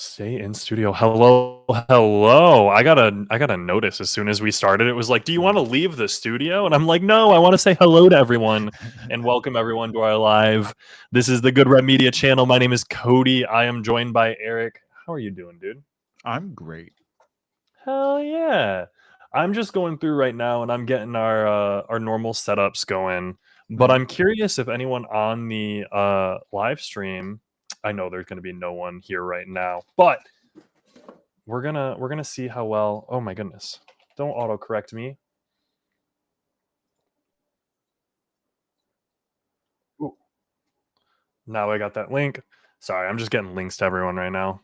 Stay in studio. Hello, hello. I got a notice as soon as we started. It was like, "Do you want to leave the studio?" And I'm like, "No, I want to say hello to everyone and welcome everyone to our live. This is the Good Rep Media channel. My name is Cody. I am joined by Eric. How are you doing, dude? I'm great. Hell yeah. I'm just going through right now and I'm getting our normal setups going. But Mhm. I'm curious if anyone on the live stream, I know there's going to be no one here right now, but we're gonna see how well. Oh my goodness! Don't auto correct me. Ooh, now I got that link. Sorry, I'm just getting links to everyone right now.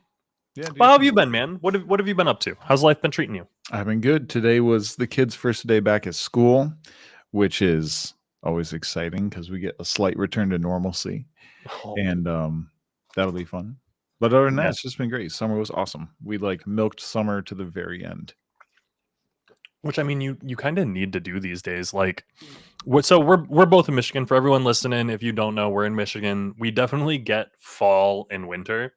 Yeah, do Well, your how have thing. you been, man? What have you been up to? How's life been treating you? I've been good. Today was the kids' first day back at school, which is always exciting because we get a slight return to normalcy, Oh, and that'll be fun. But other than that, yeah. it's just been great. Summer was awesome. We like milked summer to the very end. Which I mean, you kind of need to do these days. Like, we're both in Michigan. For everyone listening, if you don't know, we're in Michigan. We definitely get fall and winter,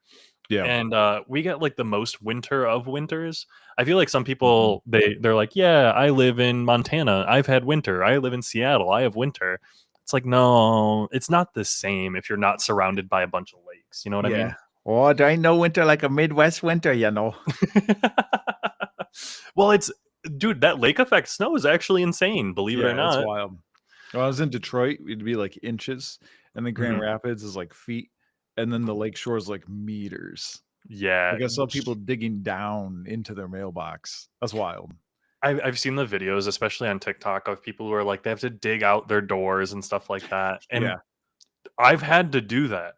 Yeah. and we get like the most winter of winters. I feel like some Mhm. people they're like, yeah, I live in Montana, I've had winter. I live in Seattle, I have winter. It's like, no, it's not the same if you're not surrounded by a bunch of lakes. You know what I Yeah. mean? Oh, there ain't no winter like a Midwest winter, you know. Well, it's dude, that lake effect snow is actually insane. Believe it or Yeah, it's not. wild. When I was in Detroit, it'd be like inches, and then Grand Mhm. Rapids is like feet, and then the lake shore is like meters. Yeah, Like, I saw people digging down into their mailbox. That's wild. I've seen the videos, especially on TikTok, of people who are like they have to dig out their doors and stuff like that. And Yeah. I've had to do that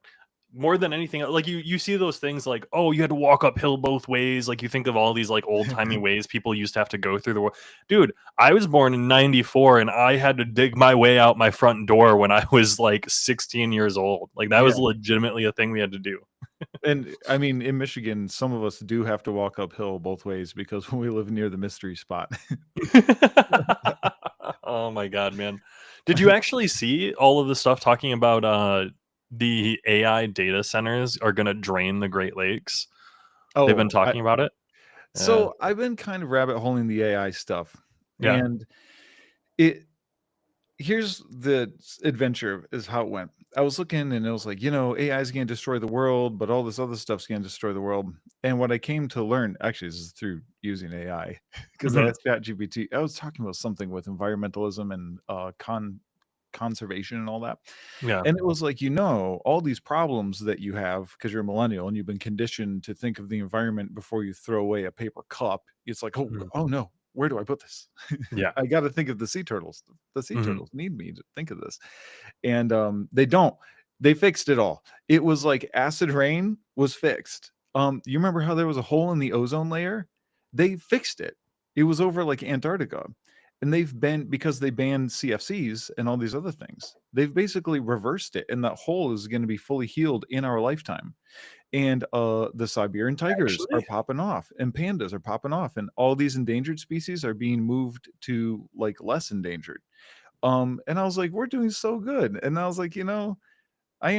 more than anything. Like you see those things like, oh, you had to walk uphill both ways. Like you think of all these like old timey ways people used to have to go through the world. Dude, I was born in '94 and I had to dig my way out my front door when I was like 16 years old. Like that was Yeah, legitimately a thing we had to do. and, I mean, in Michigan, some of us do have to walk uphill both ways because we live near the mystery spot. Oh my god, man. Did you actually see all of the stuff talking about the AI data centers are going to drain the Great Lakes? They've been Oh, I talking about it? Yeah. so I've been kind of rabbit holing the AI stuff, Yeah. and it here's the adventure is how it went. I was looking and it was like, AI is going to destroy the world, but all this other stuff's going to destroy the world. And what I came to learn, actually, this is through using AI, because I Mhm. asked ChatGPT. I was talking about something with environmentalism and conservation and all that. Yeah. And it was like, all these problems that you have because you're a millennial and you've been conditioned to think of the environment before you throw away a paper cup. It's like, oh, Mhm. oh no, where do I put this? Yeah. I got to think of the sea turtles. The sea Mhm. turtles need me to think of this. And they don't. They fixed it all. It was like acid rain was fixed. You remember how there was a hole in the ozone layer? They fixed it. It was over like Antarctica. And they've been because they banned CFCs and all these other things. They've basically reversed it, and that hole is going to be fully healed in our lifetime. And the Siberian tigers are Actually? popping off, and pandas are popping off, and all these endangered species are being moved to like less endangered. And I was like, we're doing so good. And I was like, I am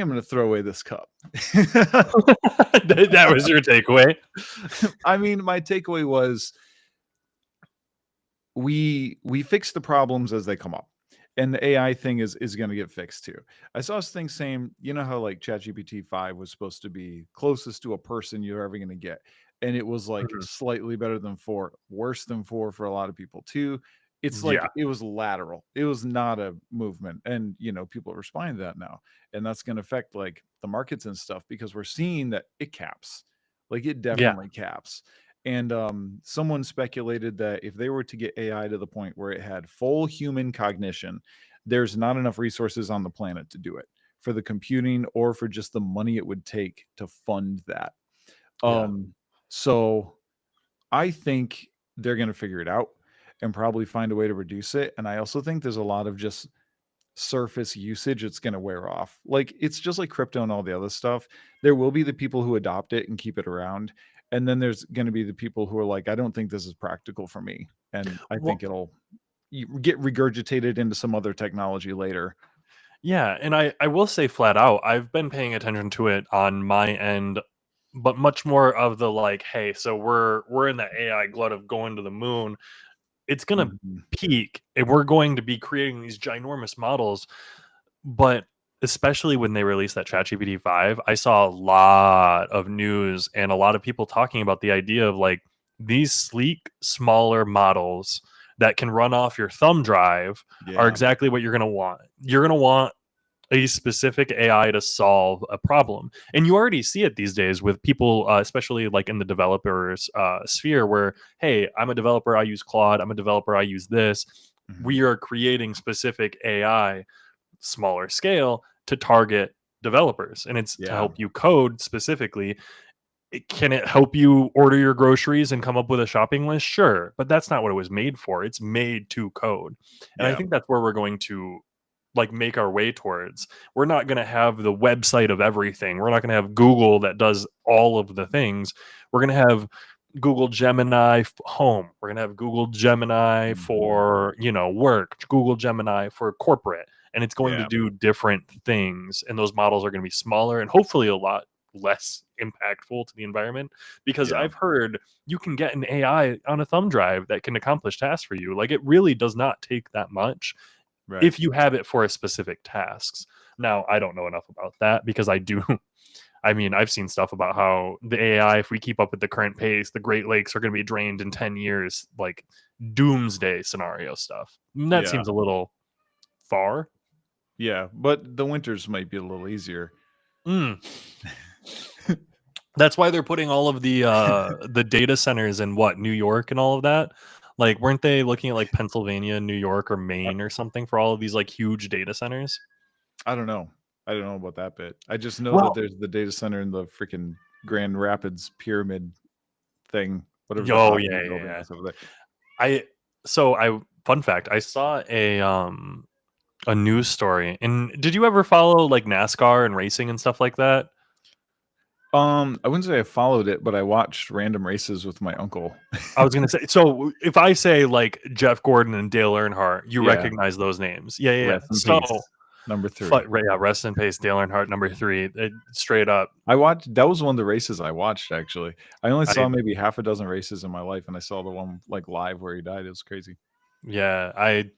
going to throw away this cup. That was your takeaway? I mean, my takeaway was we fix the problems as they come up. And the AI thing is going to get fixed too. I saw this thing saying, how like ChatGPT 5 was supposed to be closest to a person you're ever going to get. And it was like Mhm. slightly better than 4, worse than 4 for a lot of people too. It's Yeah. like it was lateral. It was not a movement. And people are responding to that now. And that's going to affect like the markets and stuff because we're seeing that it caps. Like it Yeah. definitely caps. And someone speculated that if they were to get AI to the point where it had full human cognition, there's not enough resources on the planet to do it for the computing or for just the money it would take to fund that. Yeah. Um, so I think they're going to figure it out and probably find a way to reduce it. And I also think there's a lot of just surface usage it's going to wear off. Like it's just like crypto and all the other stuff. There will be the people who adopt it and keep it around, and then there's going to be the people who are like, I don't think this is practical for me, and I Well, think it'll get regurgitated into some other technology later. yeah, and I will say flat out, I've been paying attention to it on my end but much more of the like, hey, so we're in the AI glut of going to the moon. It's gonna Mhm. peak, and we're going to be creating these ginormous models. But especially when they released that ChatGPT 5, I saw a lot of news and a lot of people talking about the idea of like these sleek, smaller models that can run off your thumb drive are Yeah. exactly what you're going to want. You're going to want a specific AI to solve a problem. And you already see it these days with people, especially like in the developers sphere, where, hey, I'm a developer, I use Claude, I'm a developer, I use this. Mhm. We are creating specific AI, smaller scale, to target developers, and it's to Yeah. help you code specifically. Can it help you order your groceries and come up with a shopping list? Sure, but that's not what it was made for. It's made to code. And I Yeah. think that's where we're going to like make our way towards. We're not going to have the website of everything. We're not going to have Google that does all of the things. We're going to have Google Gemini home. We're going to have Google Gemini Mhm. for, work, Google Gemini for corporate, and it's going to Yeah. do different things, and those models are going to be smaller and hopefully a lot less impactful to the environment, because Yeah. I've heard you can get an AI on a thumb drive that can accomplish tasks for you. Like, it really does not take that much Right. if you have it for a specific tasks. Now, I don't know enough about that because I do. I mean, I've seen stuff about how the AI, if we keep up with the current pace, the Great Lakes are going to be drained in 10 years, like doomsday scenario stuff. And that Yeah. seems a little far. Yeah. But the winters might be a little easier. Mm. That's why they're putting all of the data centers in what, New York and all of that. Like, weren't they looking at like Pennsylvania, New York, or I Maine or something for all of these like huge data centers? I don't know. I don't know about that bit. I just know that Well, there's the data center in the freaking Grand Rapids pyramid thing, whatever the oh Opry yeah, yeah, building yeah. is over there. I so I Fun fact, I saw a news story. And did you ever follow like NASCAR and racing and stuff like that? I wouldn't say I followed it, but I watched random races with my uncle. I was gonna say, so if I say like Jeff Gordon and Dale Earnhardt, you Yeah. recognize those names. Yeah, yeah, yeah. Rest in peace. Number 3. Yeah, rest in peace, Dale Earnhardt, number 3. Straight up. I watched that was one of the races I watched, actually. I only I saw maybe half a dozen races in my life, and I saw the one, like, live where he died. It was crazy. Yeah, I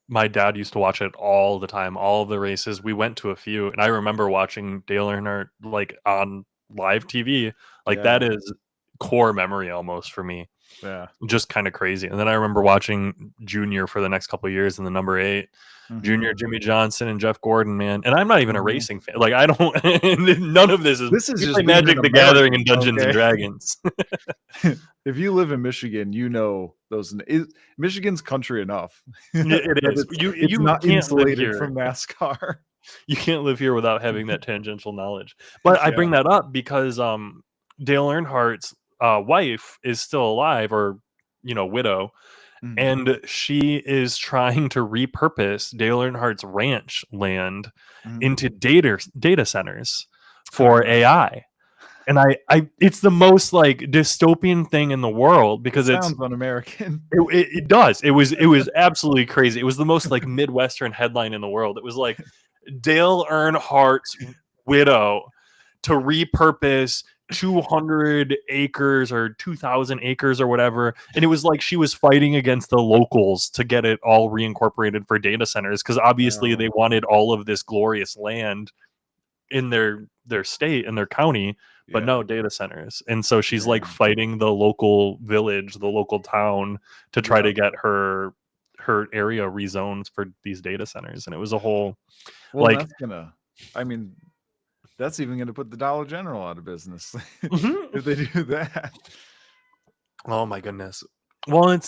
my dad used to watch it all the time, all of the races. We went to a few, and I remember watching Dale Earnhardt like on live TV. Like, Yeah, that is core memory almost for me. yeah. Just kind of crazy. And then I remember watching Junior for the next couple of years in the number 8. Mhm, Junior, Jimmy Johnson, and Jeff Gordon, man. And I'm not even a mhm. racing fan. Like, I don't. None of this is. This is We play just being an Magic the Gathering and American, Dungeons and okay? Dragons. If you live in Michigan, you know those Michigan's country enough It that is. it's You not can't live insulated here. from NASCAR. You can't live here without having that tangential knowledge. But I Yeah. bring that up because Dale Earnhardt's wife is still alive, or widow, Mhm, and she is trying to repurpose Dale Earnhardt's ranch land mhm. into data centers Oh, for yeah. AI. And it's the most like dystopian thing in the world It because sounds un-American. it does. It was absolutely crazy. It was the most like Midwestern headline in the world. It was like Dale Earnhardt's widow to repurpose 200 acres or 2,000 acres or whatever. And it was like she was fighting against the locals to get it all reincorporated for data centers, because obviously they Oh, wanted all of this glorious land in their state and their county, but yeah. no data centers. And so she's like Man. fighting the local village, the local town, to try Yeah. to get her area rezoned for these data centers. And it was a whole Well, like. that's gonna I mean, that's even gonna put the Dollar General out of business Mhm. if they do that. Oh my goodness. Well,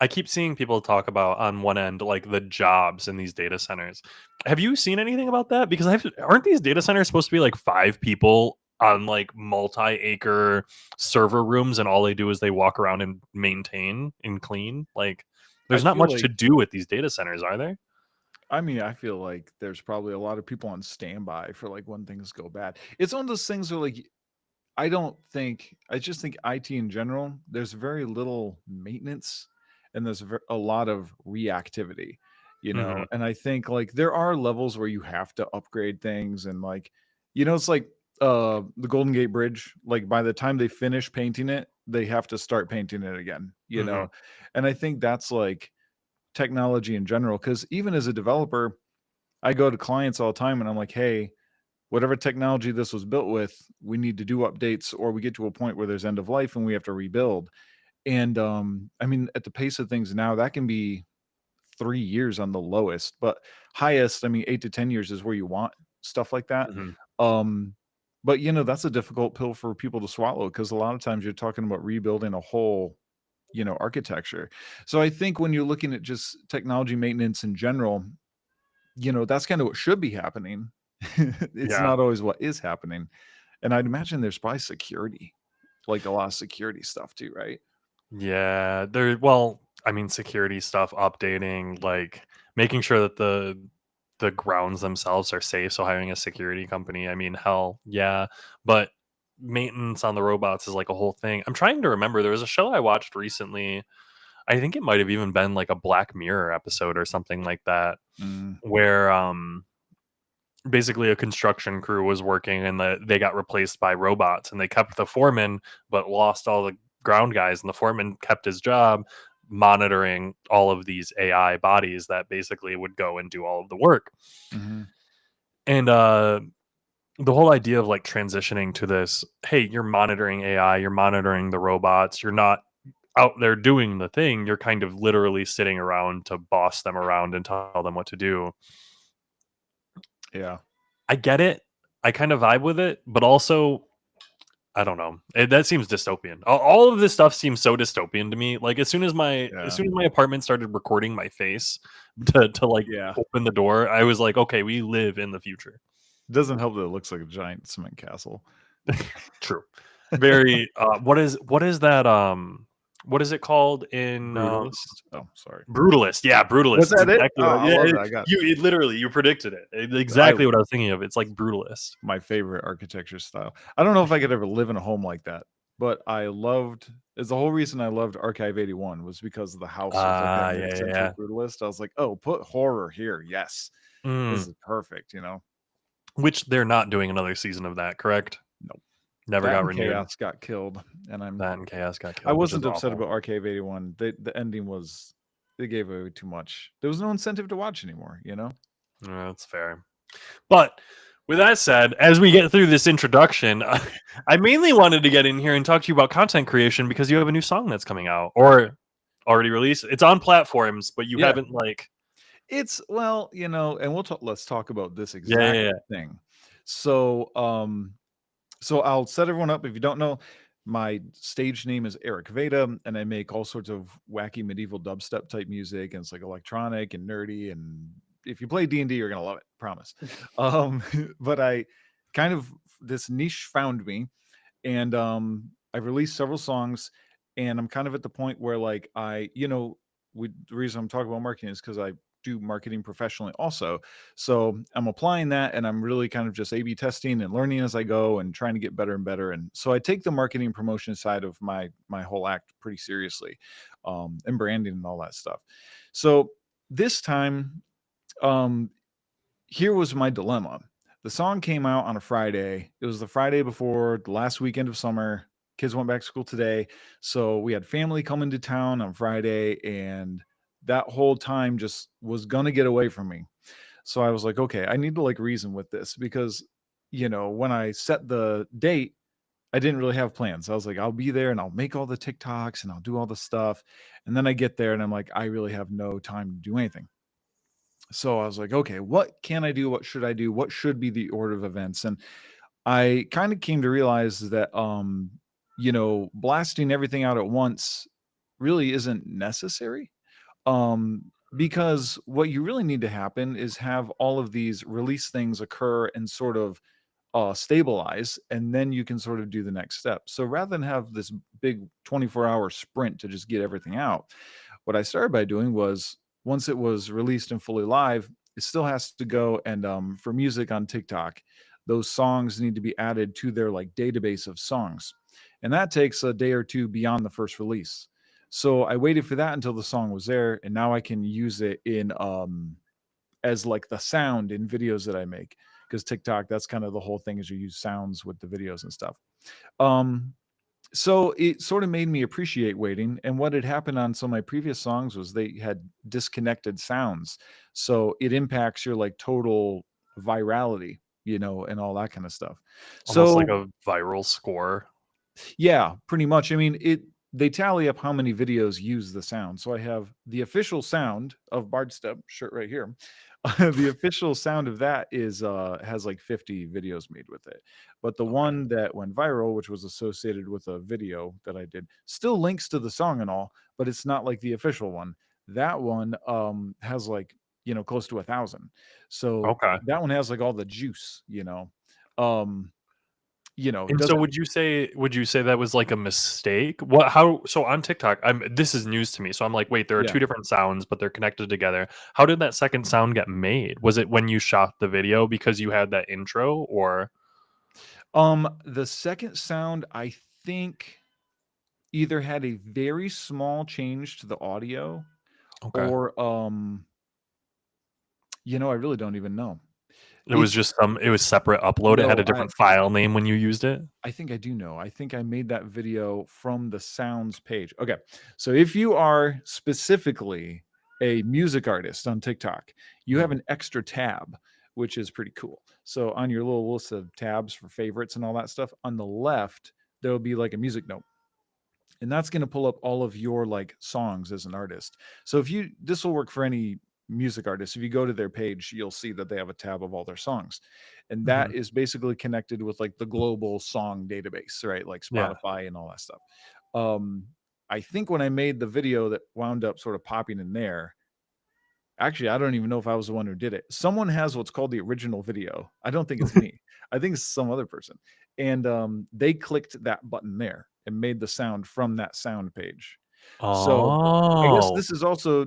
I keep seeing people talk about on one end like the jobs in these data centers. Have you seen anything about that? Because aren't these data centers supposed to be like 5 people on like multi-acre server rooms, and all they do is they walk around and maintain and clean? Like, I there's not feel much to like do at these data centers, are there? I mean, I feel like there's probably a lot of people on standby for, like, when things go bad. It's one of those things where, like, I just think IT in general, there's very little maintenance and there's a lot of reactivity, Hmm. and I think, like, there are levels where you have to upgrade things and, like, it's like The Golden Gate Bridge, like by the time they finish painting it, they have to start painting it again, Hmm. and I think that's like technology in general, because even as a developer, I go to clients all the time and I'm like, hey, whatever technology this was built with, we need to do updates, or we get to a point where there's end of life and we have to rebuild. And I mean, at the pace of things now, that can be 3 years on the lowest, but highest, I mean, 8 to 10 years is where you want stuff like that. Hmm. Um, but that's a difficult pill for people to swallow, because a lot of times you're talking about rebuilding a whole, architecture. So I think when you're looking at just technology maintenance in general, that's kind of what should be happening. It's Yeah. not always what is happening. And I'd imagine there's probably security, like a lot of security stuff too, right? Yeah. Well, I mean, security stuff, updating, like making sure that the grounds themselves are safe. So hiring a security company, I mean, hell, yeah. But maintenance on the robots is like a whole thing. I'm trying to remember. There was a show I watched recently. I think it might have even been like a Black Mirror episode or something like that, Mm, where basically a construction crew was working and they got replaced by robots, and they kept the foreman but lost all the ground guys, and the foreman kept his job monitoring all of these AI bodies that basically would go and do all of the work. mhm. And the whole idea of like transitioning to this, hey, you're monitoring AI, you're monitoring the robots, you're not out there doing the thing, you're kind of literally sitting around to boss them around and tell them what to do. Yeah. I get it. I kind of vibe with it, but also I don't know. That seems dystopian. All of this stuff seems so dystopian to me. Like as Yeah. soon as my apartment started recording my face to like Yeah. open the door, I was like, okay, we live in the future. It doesn't help that it looks like a giant cement castle. True. Very. What is that? What is it called in Brutalist. Oh, sorry. Brutalist? Yeah, Was Brutalist. It's that it? exactly Oh, what. I Yeah, love it. I got it literally you predicted it. I Exactly what I was thinking of. It's like Brutalist. my favorite architecture style. I don't know if I could ever live in a home like that, but I loved is the whole reason I loved Archive 81 was because the house was like that Ah, yeah, yeah, mid-century yeah. brutalist. I was like, "Oh, put horror here. Yes. This Mm, is perfect." which they're not doing another season of that, correct? Nope. Never That got and renewed. Chaos got killed, and That and Chaos got I killed, which is wasn't upset awful. about Archive 81. The ending was they gave away too much. There was no incentive to watch anymore? Yeah, that's fair. But with that said, as we get through this introduction, I mainly wanted to get in here and talk to you about content creation because you have a new song that's coming out or already released. It's on platforms, but you Yeah. haven't like. It's and let's talk about this Yeah, exact yeah, yeah. thing. So, so I'll set everyone up. If you don't know, my stage name is Eric Veta, and I make all sorts of wacky medieval dubstep type music, and it's like electronic and nerdy. And if you play D&D, you're gonna love it, promise. Um, but I kind of this niche found me, and I've released several songs, and I'm kind of at the point where like the reason I'm talking about marketing is because I do marketing professionally also. So I'm applying that, and I'm really kind of just A/B testing and learning as I go and trying to get better and better. And so I take the marketing promotion side of my whole act pretty seriously, and branding and all that stuff. So this time, um, here was my dilemma. The song came out on a Friday. It was the Friday before the last weekend of summer. Kids went back to school today. So we had family coming to town on Friday, and that whole time just was going to get away from me. So I was like, okay, I need to like reason with this because, when I set the date, I didn't really have plans. I was like, I'll be there and I'll make all the TikToks and I'll do all the stuff. And then I get there and I'm like, I really have no time to do anything. So I was like, okay, what can I do? What should I do? What should be the order of events? And I kind of came to realize that blasting everything out at once really isn't necessary. Because what you really need to happen is have all of these release things occur and sort of stabilize, and then you can sort of do the next step. So rather than have this big 24-hour sprint to just get everything out, what I started by doing was once it was released and fully live, it still has to go and for music on TikTok, those songs need to be added to their like database of songs, and that takes a day or two beyond the first release. So I waited for that until the song was there, and now I can use it in as like the sound in videos that I make. because TikTok, that's kind of the whole thing, is you use sounds with the videos and stuff. So it sort of made me appreciate waiting. And what had happened on some of my previous songs was they had disconnected sounds. So it impacts your like total virality, and all that kind of stuff. Almost like So a viral score. yeah, pretty much. I mean, they tally up how many videos use the sound. So I have the official sound of Bard Step shirt right here. The official sound of that is has like 50 videos made with it. But the one that went viral, which was associated with a video that I did, still links to the song and all, but it's not like the official one. That one has like, close to 1,000. So Okay. that one has like all the juice, um And so doesn't. would you say that was like a mistake? So on TikTok, this is news to me. So I'm like, wait, there are Yeah. two different sounds, but they're connected together. How did that second sound get made? Was it when you shot the video because you had that intro, or The second sound, I think, either had a very small change to the audio, okay. or I really don't even know. It was It's just it was separate upload. It had no, a different file name when you used it. I think I do know. I think I made that video from the sounds page. Okay. So if you are specifically a music artist on TikTok, you have Mhm. an extra tab, which is pretty cool. So on your little list of tabs for favorites and all that stuff, on the left, there'll be like a music note. And that's going to pull up all of your like songs as an artist. So this will work for any music artist. If you go to their page, you'll see that they have a tab of all their songs. And that Mhm. is basically connected with like the global song database, right? Like Yeah. Spotify and all that stuff. I think when I made the video that wound up sort of popping in there, actually, I don't even know if I was the one who did it. Someone has what's called the original video. I don't think it's me. I think it's some other person. And they clicked that button there and made the sound from that sound page. So I guess Oh. this is also,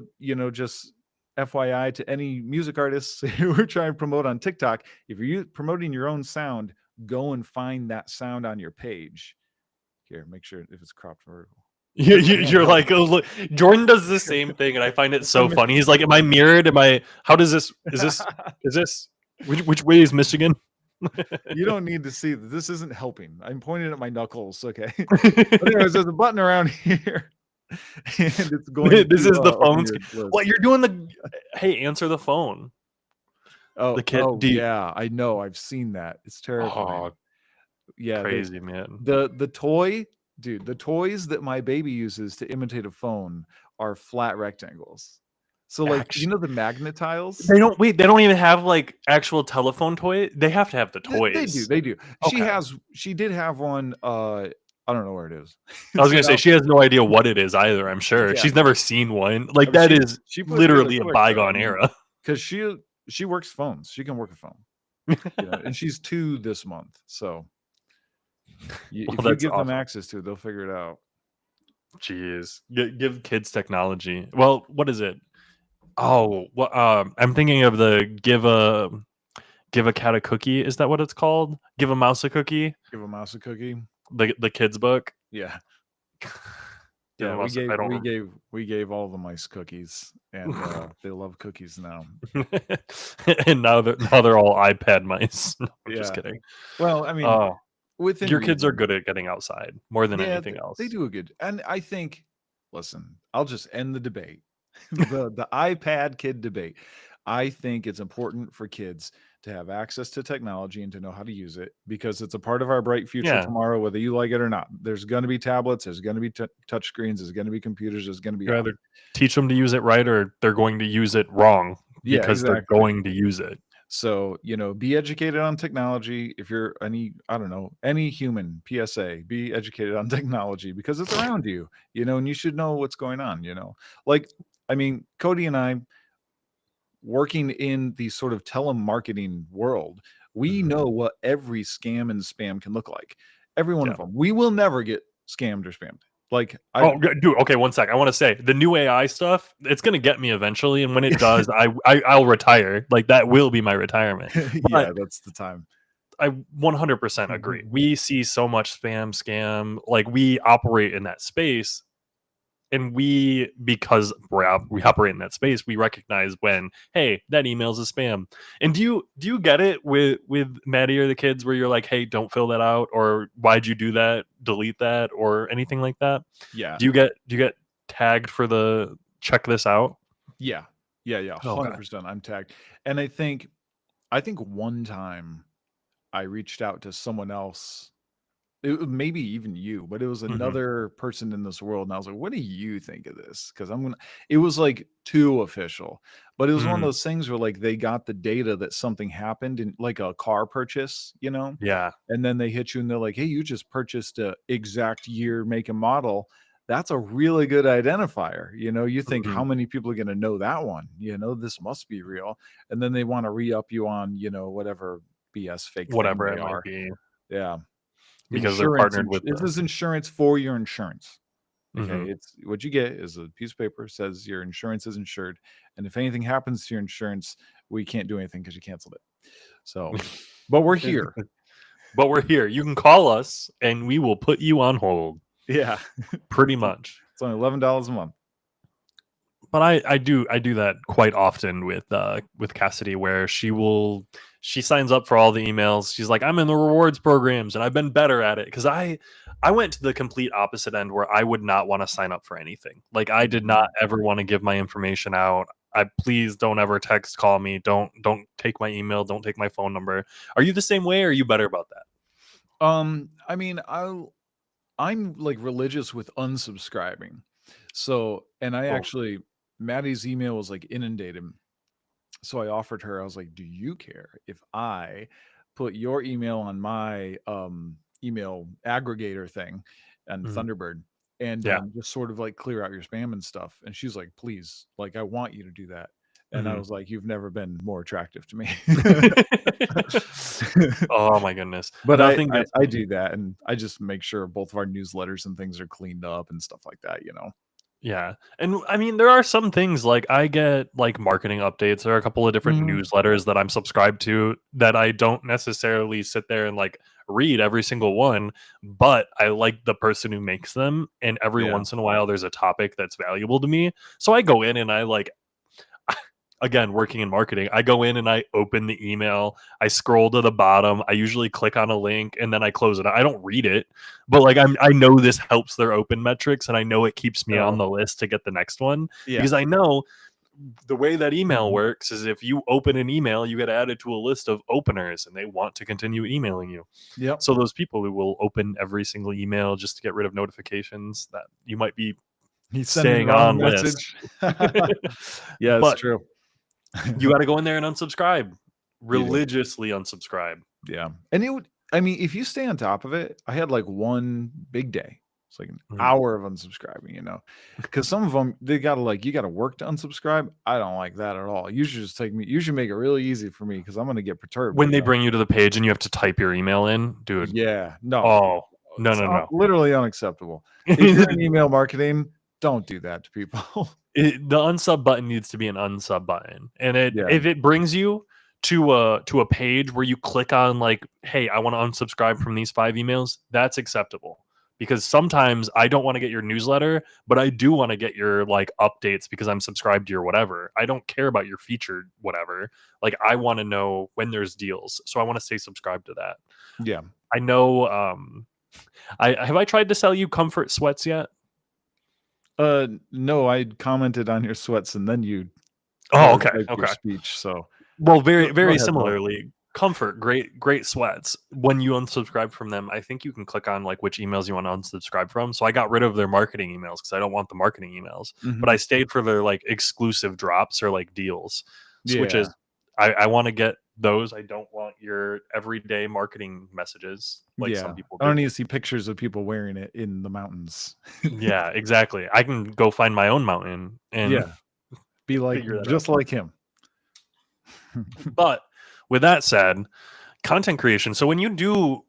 just FYI to any music artists who are trying to promote on TikTok. If you're promoting your own sound, go and find that sound on your page. Here, make sure if it's cropped vertical. Because I You're don't like, oh, look, Jordan does the same thing, and I find it so funny. He's like, "Am I mirrored? Am I? How does this? Is this? Which way is Michigan?" You don't need to see that. This isn't helping. I'm pointing at my knuckles. Okay. But anyways, there's a button around here, and it's going This to is the open phone. your list. What you're doing? Hey, answer the phone. Oh, The kid. yeah, I know. I've seen that. It's terrifying. Oh, Yeah, crazy man. the toy, dude. The toys that my baby uses to imitate a phone are flat rectangles. So, like, Actually, the magnet tiles. they don't wait. They don't even have like actual telephone toy. They have to have the They do. toys. They do. Okay. She did have one. I don't know where it is. I was So gonna say now, she has no idea what it is either. I'm sure yeah. she's never seen one. Like I mean, that is she put it together literally a quick though. I bygone mean, era. because she works phones. She can work a phone. And she's 2 this month. So Well, if you that's give them awesome. access to it, they'll figure it out. Jeez, give kids technology. Well, what is it? Oh, what? I'm thinking of the give a cat a cookie. Is that what it's called? Give a mouse a cookie. Give a mouse a cookie. The kids book. Yeah. Give a Yeah, we mouse. gave I we don't. gave we gave all the mice cookies, and they love cookies now. And now they're all iPad mice. No, I'm just Yeah. kidding. Well, I mean, Oh, within your kids are reason. good at getting outside more than Yeah, anything they else. do a good. And I think, listen, I'll just end the debate. The iPad kid debate. I think it's important for kids to have access to technology and to know how to use it, because it's a part of our bright future Yeah, tomorrow, whether you like it or not. There's going to be tablets, there's going to be touch screens, there's going to be computers, there's going to be you apps. either teach them to use it right or they're going to use it wrong Yeah, because they're exactly. going to use it. So, be educated on technology. If you're I don't know, any human, PSA, be educated on technology because it's around you, and you should know what's going on. Like, I mean, Cody and I, working in the sort of telemarketing world, we Mhm. know what every scam and spam can look like. Every one Yeah. of them. We will never get scammed or spammed. Like, Oh, dude. Okay, one sec. I want to say the new AI stuff. It's gonna get me eventually, and when it does, I'll retire. Like that will be my retirement. yeah, But that's the time. I 100% agree. We see so much spam, scam. Like we operate in that space. and because we operate in that space, we recognize when, hey, that email's a spam. And do you get it with Maddie or the kids where you're like, hey, don't fill that out, or why'd you do that, delete that, or anything like that? Yeah. Do you get tagged for the check this out? Yeah. Yeah. Okay. 100%. I'm tagged. And I think one time I reached out to someone else. Maybe even you, but it was Hmm. another person in this world, and I was like, "What do you think of this?" Because I'm gonna. It was like too official, but it was one of Hmm. those things where like they got the data that something happened in like a car purchase, Yeah. and then they hit you and they're like, "Hey, you just purchased a exact year, make, and model." That's a really good identifier. You think Hmm. how many people are going to know that one? This must be real, and then they want to re-up you on whatever BS fake thing Whatever they it might are. be, Yeah. because they're partnered with This the. is insurance for your insurance. Okay, Hmm. it's what you get is a piece of paper says your insurance is insured, and if anything happens to your insurance, we can't do anything because you canceled it. So, but we're here. But we're here. You can call us and we will put you on hold, Yeah, pretty much. it's only $11 a month. But I do that quite often with Cassidy, where she signs up for all the emails. She's like, I'm in the rewards programs and I've been better at it, because I went to the complete opposite end where I would not want to sign up for anything. Like, I did not Mhm. ever want to give my information out. I Please don't ever text, call me. Don't take my email. Don't take my phone number. Are you the same way, or are you better about that? I mean, I'm like religious with unsubscribing. So, and I Oh. actually Maddie's email was like inundated. So I offered her, I was like, "Do you care if I put your email on my email aggregator thing and Mhm. Thunderbird and Yeah. just sort of like clear out your spam and stuff?" And she's like, "Please, like I want you to do that." And I Mhm. was like, "You've never been more attractive to me." Oh my goodness. But Nothing gets I me. do that, and I just make sure both of our newsletters and things are cleaned up and stuff like that. Yeah. And I mean, there are some things, like I get like marketing updates. There are a couple of different Mhm. newsletters that I'm subscribed to that I don't necessarily sit there and like read every single one, but I like the person who makes them. And every Yeah. once in a while, there's a topic that's valuable to me. So I go in and I like, again, working in marketing, I go in and I open the email, I scroll to the bottom, I usually click on a link and then I close it. I don't read it, but like I know this helps their open metrics, and I know it keeps me on Oh, the list to get the next one, yeah. because I know the way that email Mhm. works is if you open an email, you get added to a list of openers and they want to continue emailing you. Yep. So those people who will open every single email just to get rid of notifications that you might be He's sending the staying wrong on list. message. Yeah, it's But true. you got to go in there and unsubscribe, You do. religiously unsubscribe. Yeah. And I mean, if you stay on top of it, I had like one big day. It's like an Mhm. hour of unsubscribing. Because some of them, they gotta like, you gotta work to unsubscribe. I don't like that at all. You should make it really easy for me because I'm gonna get When they perturbed. bring you to the page and you have to type your email in, dude. Yeah. No, Oh, no, it's no, no. literally unacceptable. If you're in email marketing, don't do that to people. The unsub button needs to be an unsub button, and Yeah. if it brings you to a page where you click on like, hey, I want to unsubscribe from these 5 emails, that's acceptable. Because sometimes I don't want to get your newsletter, but I do want to get your like updates because I'm subscribed to your whatever. I don't care about your featured whatever. Like, I want to know when there's deals, so I want to stay subscribed to that. Yeah. I know. I tried to sell you comfort sweats yet? No, I commented on your sweats and then you Oh, okay, prototyped your okay. speech. So Well, very go very ahead though. similarly, comfort, great sweats. When you unsubscribe from them, I think you can click on like which emails you want to unsubscribe from. So I got rid of their marketing emails because I don't want the marketing emails, but I Mhm. stayed for their like exclusive drops or like deals, which Yeah. is I want to get those. I don't want your everyday marketing messages like some Yeah. people I don't do. need to see pictures of people wearing it in the mountains. Yeah, exactly. I can go find my own mountain and Yeah. Be like figure that out. just like him. But with that said, content creation. So when you do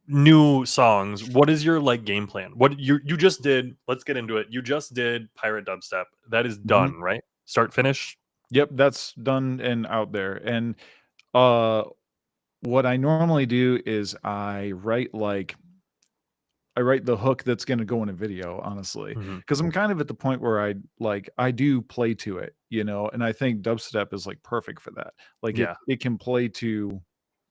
new songs, what is your like game plan? What you just did? Let's get into it. You just did Pirate Dubstep. That is Mhm. done, right? Start finish. Yep, that's done and out there. And uh what I normally do is I write like I write the hook that's going to go in a video, honestly, Mhm. because I'm kind of at the point where I do play to it, you know, and I think dubstep is like perfect for that. Like Yeah. it can play to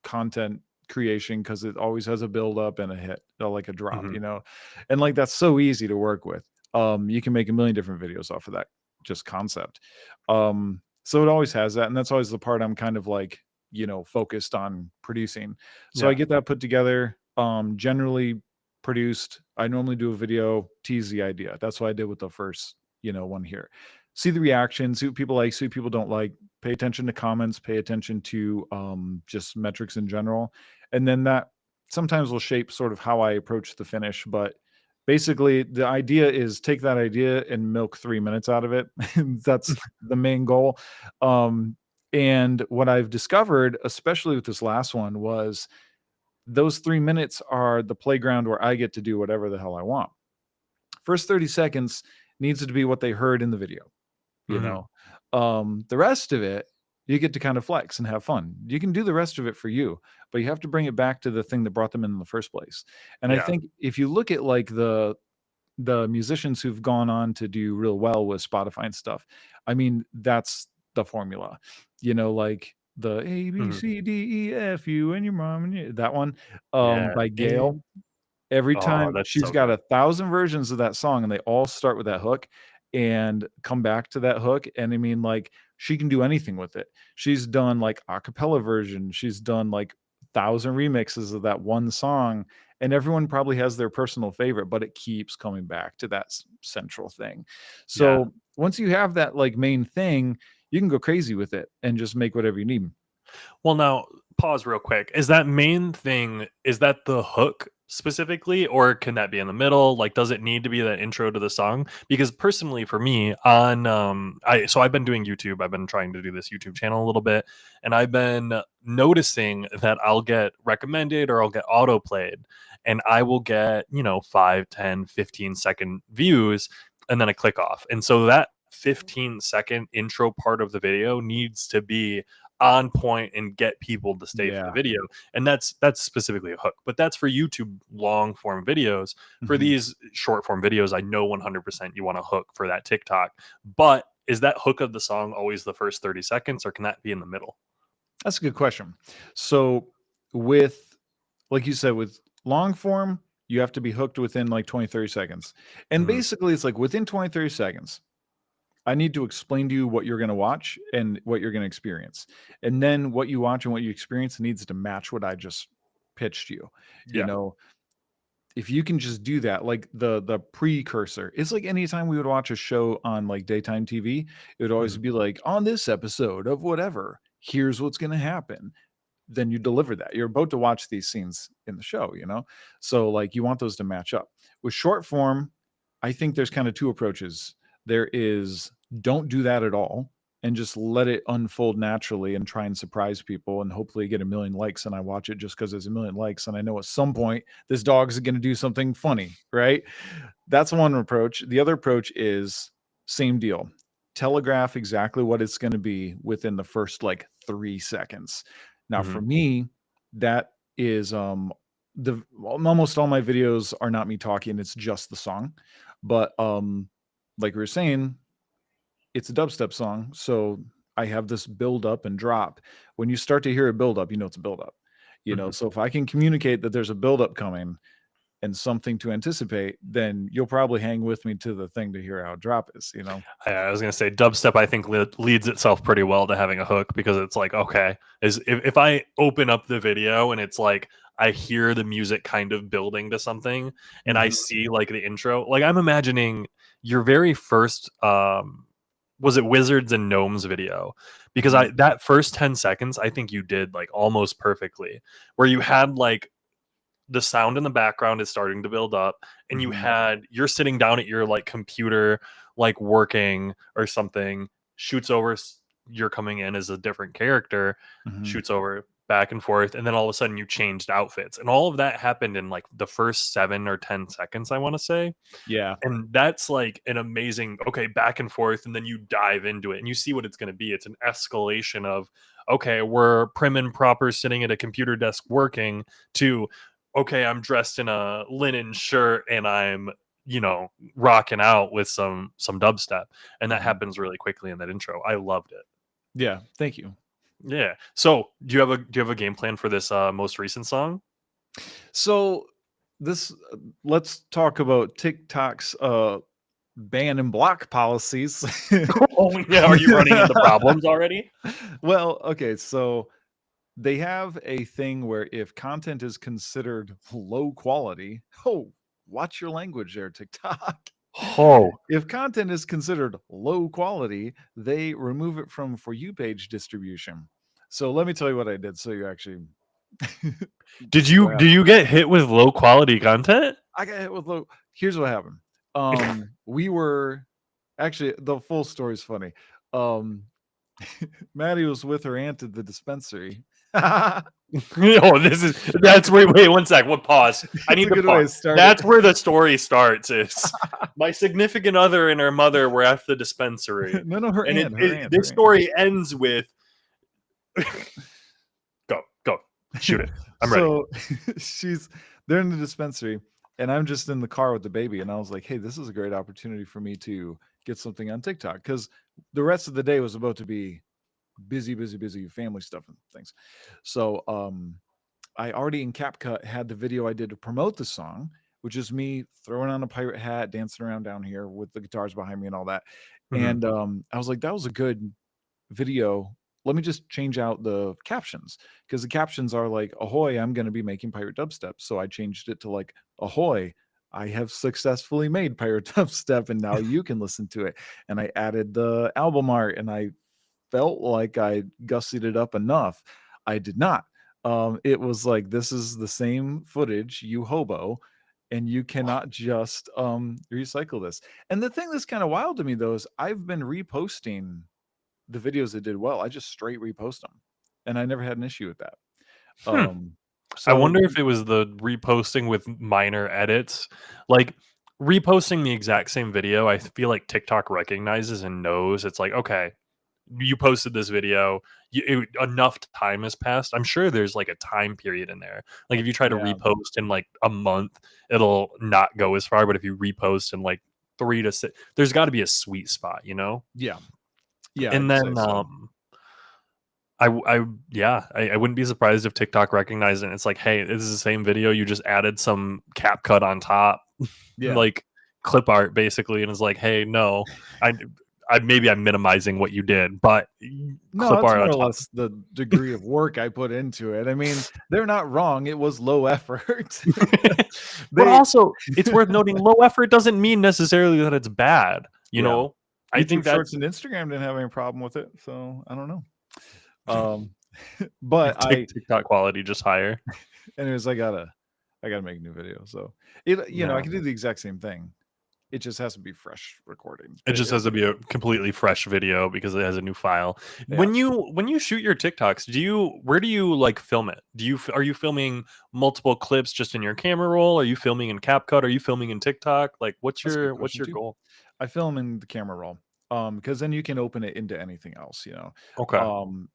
content creation because it always has a build up and a hit, like a drop, Mhm. you know, and like that's so easy to work with. You can make a million different videos off of that just concept. So it always has that, and that's always the part I'm kind of like, you know, focused on producing. So I Yeah. get that put together. Generally produced. I normally do a video, tease the idea. That's what I did with the first, you know, one here. See the reaction, see what people like, see what people don't like. Pay attention to comments, pay attention to just metrics in general, and then that sometimes will shape sort of how I approach the finish. But basically, the idea is take that idea and milk 3 minutes out of it. That's the main goal. Um, and what I've discovered, especially with this last one, was those 3 minutes are the playground where I get to do whatever the hell I want. First 30 seconds needs to be what they heard in the video, you Mhm. know. The rest of it, you get to kind of flex and have fun. You can do the rest of it for you, but you have to bring it back to the thing that brought them in the first place. And I Yeah. think if you look at like the musicians who've gone on to do real well with Spotify and stuff, I mean, that's the formula. You know, like the A B Mhm. C D E F you and your mom and you, that one Yeah. by Gail. Every Oh, time that's she's so got good. 1,000 versions of that song, and they all start with that hook and come back to that hook, and I mean, like, she can do anything with it. She's done, like, a cappella version, she's done, like, 1,000 remixes of that one song, and everyone probably has their personal favorite, but it keeps coming back to that central thing. Yeah. So, once you have that, like, main thing, you can go crazy with it and just make whatever you need. Well, now pause real quick. Is that main thing, is that the hook specifically, or can that be in the middle? Like, does it need to be that intro to the song? Because personally, for me, on I've been doing YouTube. I've been trying to do this YouTube channel a little bit, and I've been noticing that I'll get recommended or I'll get auto played, and I will get 5, 10, 15-second views, and then I click off, and so that 15-second intro part of the video needs to be on point and get people to stay for the Yeah. video. And that's specifically a hook. But that's for YouTube long form videos. For Mhm. these short form videos, I know 100% you want a hook for that TikTok. But is that hook of the song always the first 30 seconds, or can that be in the middle? That's a good question. So with like you said, with long form, you have to be hooked within like 20, 30 seconds. And Mhm. basically it's like within 20, 30 seconds, I need to explain to you what you're going to watch and what you're going to experience. And then what you watch and what you experience needs to match what I just pitched you. You Yeah. know, if you can just do that, like the precursor, it's like anytime we would watch a show on like daytime TV, it would always Mhm. be like, on this episode of whatever, here's what's going to happen. Then you deliver that. You're about to watch these scenes in the show, you know? So like you want those to match up. With short form, I think there's kind of two approaches. There is don't do that at all and just let it unfold naturally and try and surprise people and hopefully get a million likes and I watch it just because there's a million likes and I know at some point this dog's going to do something funny, right? That's one approach. The other approach is same deal. Telegraph exactly what it's going to be within the first like 3 seconds. Now for Mhm. me, that is the almost all my videos are not me talking, it's just the song. But like we were saying, it's a dubstep song, so I have this build up and drop. When you start to hear a build up, you know it's a build up. You know, Mhm. so if I can communicate that there's a build up coming, and something to anticipate, then you'll probably hang with me to the thing to hear how drop is, you know? I was gonna say dubstep. I think leads itself pretty well to having a hook, because it's like, okay, is if I open up the video and it's like I hear the music kind of building to something, and I Mhm, see like the intro, like I'm imagining your very first was it Wizards and Gnomes video, because mhm, I that first 10 seconds I think you did like almost perfectly, where you had like the sound in the background is starting to build up, and mhm, you're sitting down at your like computer, like working or something, shoots over, you're coming in as a different character, mhm. shoots over back and forth, and then all of a sudden you changed outfits, and all of that happened in like the first 7 or 10 seconds, I want to say. Yeah, And that's like an amazing, okay, back and forth, and then you dive into it and you see what it's going to be. It's an escalation of, okay, we're prim and proper sitting at a computer desk working, to, okay, I'm dressed in a linen shirt and I'm, you know, rocking out with some dubstep, and that Mhm. happens really quickly in that intro. I loved it. Yeah, thank you. Yeah. So, do you have a game plan for this most recent song? So this let's talk about TikTok's ban and block policies. Oh yeah, are you running into problems already? Well, okay, so they have a thing where if content is considered low quality, oh, watch your language there, TikTok. Oh, If content is considered low quality, they remove it from For You page distribution. So let me tell you what I did so you actually did see what you do happened. you get hit with low quality content? I got hit with low. Here's what happened. We were actually the full story is funny. Um, Maddie was with her aunt at the dispensary. Oh, that's wait 1 sec. What pause? I It's need a to good way to pause. start it. That's where the story starts. Is my significant other and her mother were at the dispensary, No, her and aunt, her aunt, this her aunt. story ends with go shoot it. I'm ready. So they're in the dispensary, and I'm just in the car with the baby, and I was like, hey, this is a great opportunity for me to get something on TikTok because the rest of the day was about to be busy family stuff and things. So I already in CapCut had the video I did to promote the song, which is me throwing on a pirate hat, dancing around down here with the guitars behind me and all that. Mhm. And I was like, that was a good video. Let me just change out the captions because the captions are like, ahoy, I'm going to be making pirate dubstep. So I changed it to like, ahoy, I have successfully made pirate dubstep and now you can listen to it. And I added the album art and I felt like I gussied it up enough. I did not. It was like, this is the same footage, you hobo, and you cannot just recycle this. And the thing that's kind of wild to me though is I've been reposting the videos that did well. I just straight repost them, and I never had an issue with that. Hmm. Um, I so wonder if it was the reposting with minor edits. Like reposting the exact same video, I feel like TikTok recognizes and knows it's like, okay, you posted this video, enough time has passed. I'm sure there's like a time period in there. Like if you try to yeah, repost in like a month, it'll not go as far. But if you repost in like 3 to 6, there's got to be a sweet spot, you know? yeah, yeah, And I'd say then so. I wouldn't be surprised if TikTok recognized it and it's like, hey, this is the same video. You just added some cap cut on top, Yeah. like clip art basically, and it's like, hey, no, I, maybe I'm minimizing what you did, but No, clip it's art more on or top. less the degree of work I put into it. I mean, they're not wrong. It was low effort. But They also, it's worth noting, low effort doesn't mean necessarily that it's bad. You yeah. know, I YouTube think that's Shorts and Instagram didn't have any problem with it, so I don't know. Um, but TikTok quality just higher. anyways, I gotta make a new video. So I Yeah. can do the exact same thing. It just has to be fresh recording. It just has to be a completely fresh video because it has a new file. Yeah. When you shoot your TikToks, where do you like film it? Are you filming multiple clips just in your camera roll? Are you filming in CapCut? Are you filming in TikTok? Like That's a good what's question your too. goal? I film in the camera roll. Because then you can open it into anything else. Okay.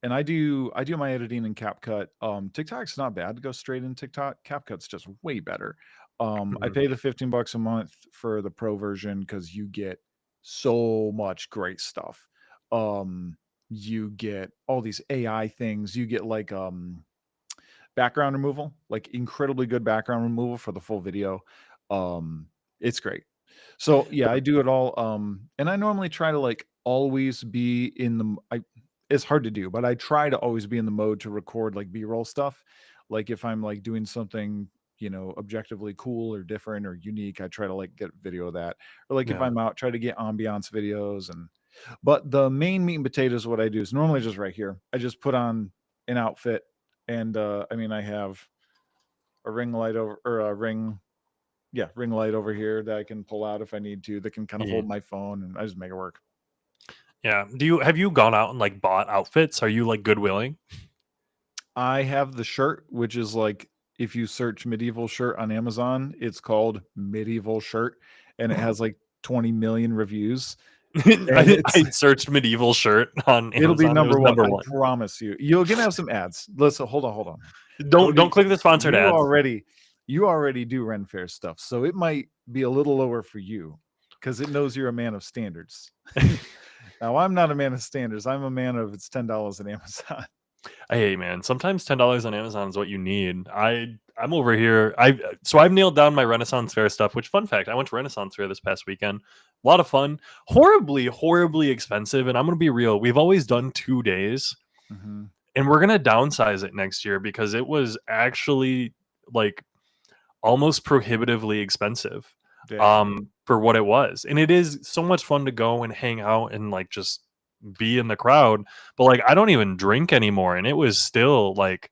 And I do my editing in CapCut. TikTok's not bad to go straight in TikTok. CapCut's just way better. I Mhm. pay the $15 a month for the pro version because you get so much great stuff. You get all these AI things. You get like background removal, like incredibly good background removal for the full video. It's great. So yeah, I do it all. And I normally try to like always be in the it's hard to do, but I try to always be in the mode to record like B-roll stuff. Like if I'm like doing something, objectively cool or different or unique, I try to like get video of that. Or like if Yeah. I'm out, try to get ambiance videos and but the main meat and potatoes, what I do is normally just right here. I just put on an outfit and I mean I have a ring light over or a ring light over here that I can pull out if I need to that can kind of Yeah. hold my phone and I just make it work. Yeah. Have you gone out and like bought outfits? Are you like Goodwilling? I have the shirt, which is like if you search medieval shirt on Amazon, it's called medieval shirt and it has like 20 million reviews and I searched medieval shirt on it'll be Amazon. It was number one. number I one. promise you. You're gonna have some ads. Let's hold on. Don't Cody, click the sponsored you ads. already you already do Ren Fair stuff, so it might be a little lower for you because it knows you're a man of standards. Now, I'm not a man of standards. I'm a man of it's $10 on Amazon. Hey man, sometimes $10 on Amazon is what you need. I'm over here. I've nailed down my Renaissance Fair stuff. Which, fun fact, I went to Renaissance Fair this past weekend. A lot of fun. Horribly expensive. And I'm gonna be real. We've always done 2 days, Mm-hmm. and we're gonna downsize it next year because it was actually like almost prohibitively expensive Dang. for what it was. And it is so much fun to go and hang out and like just be in the crowd. But like I don't even drink anymore, and it was still like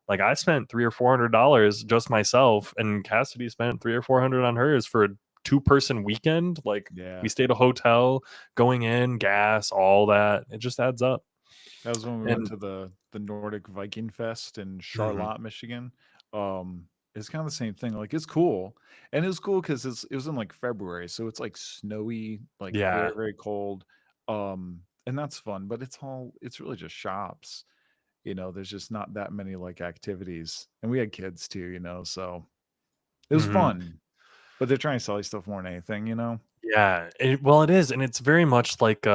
I spent $300 or $400 just myself, and Cassidy spent 300 or 400 on hers for a 2-person weekend. Like Yeah. we stayed at a hotel, going in, gas, all that. It just adds up. That was when we went And to the Nordic Viking Fest in mhm, Charlotte, Michigan. It's kind of the same thing. Like it's cool, and it was cool because it was in like February, so it's like snowy, like yeah. very cold. And that's fun, but it's really just shops. There's just not that many like activities, and we had kids too. So it was Mhm. fun, but they're trying to sell you stuff more than anything. Yeah. Well, it is, and it's very much like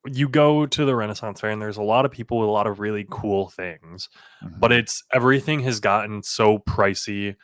you go to the Renaissance Fair and there's a lot of people with a lot of really cool things, but Hmm. it's everything has gotten so pricey.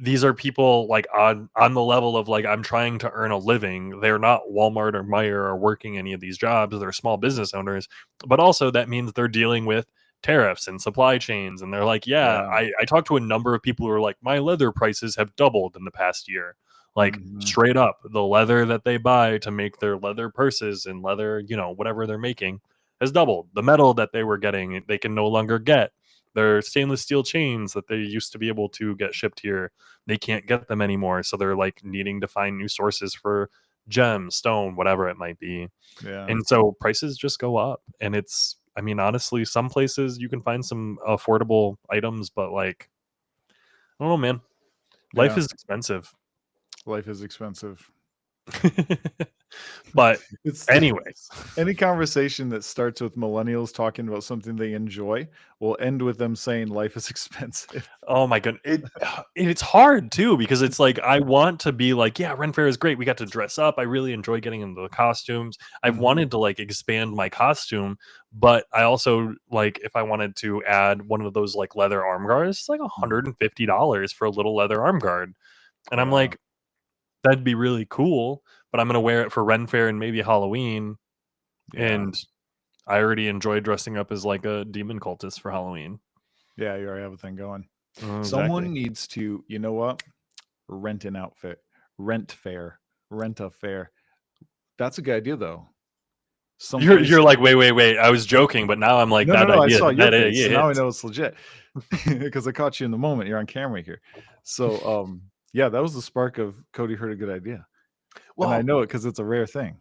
These are people like on the level of like I'm trying to earn a living. They're not Walmart or Meijer or working any of these jobs. They're small business owners, but also that means they're dealing with tariffs and supply chains. And they're like, yeah, Yeah. I talked to a number of people who are like, my leather prices have doubled in the past year. Like Hmm. straight up, the leather that they buy to make their leather purses and leather, whatever they're making has doubled. The metal that they were getting, they can no longer get. Their stainless steel chains that they used to be able to get shipped here, they can't get them anymore. So they're like needing to find new sources for gems, stone, whatever it might be. Yeah. And so prices just go up. And I mean, honestly, some places you can find some affordable items, but like, I don't know, man. Life Yeah. is expensive. Life is expensive. But, It's anyways. any conversation that starts with millennials talking about something they enjoy will end with them saying life is expensive. Oh my goodness. It's hard too because it's like I want to be like, yeah, Ren Fair is great. We got to dress up. I really enjoy getting into the costumes. I've Mhm. wanted to like expand my costume, but I also like if I wanted to add one of those like leather arm guards, it's like Mhm. $150 for a little leather arm guard. And I'm Yeah. like, that'd be really cool, but I'm gonna wear it for Ren Fair and maybe Halloween. Yeah. And I already enjoy dressing up as like a demon cultist for Halloween. Yeah, you already have a thing going. Exactly. Someone needs to, you know what? Rent an outfit. Rent fair. Rent a fair. That's a good idea though. You're Someplace. like, "Wait, I was joking," but now I'm like, No, no, "That no. I idea saw your that face, idea so now I hits." know it's legit because I caught you in the moment. You're on camera here. So, yeah, that was the spark of Cody heard a good idea, and I Well, know it because it's a rare thing.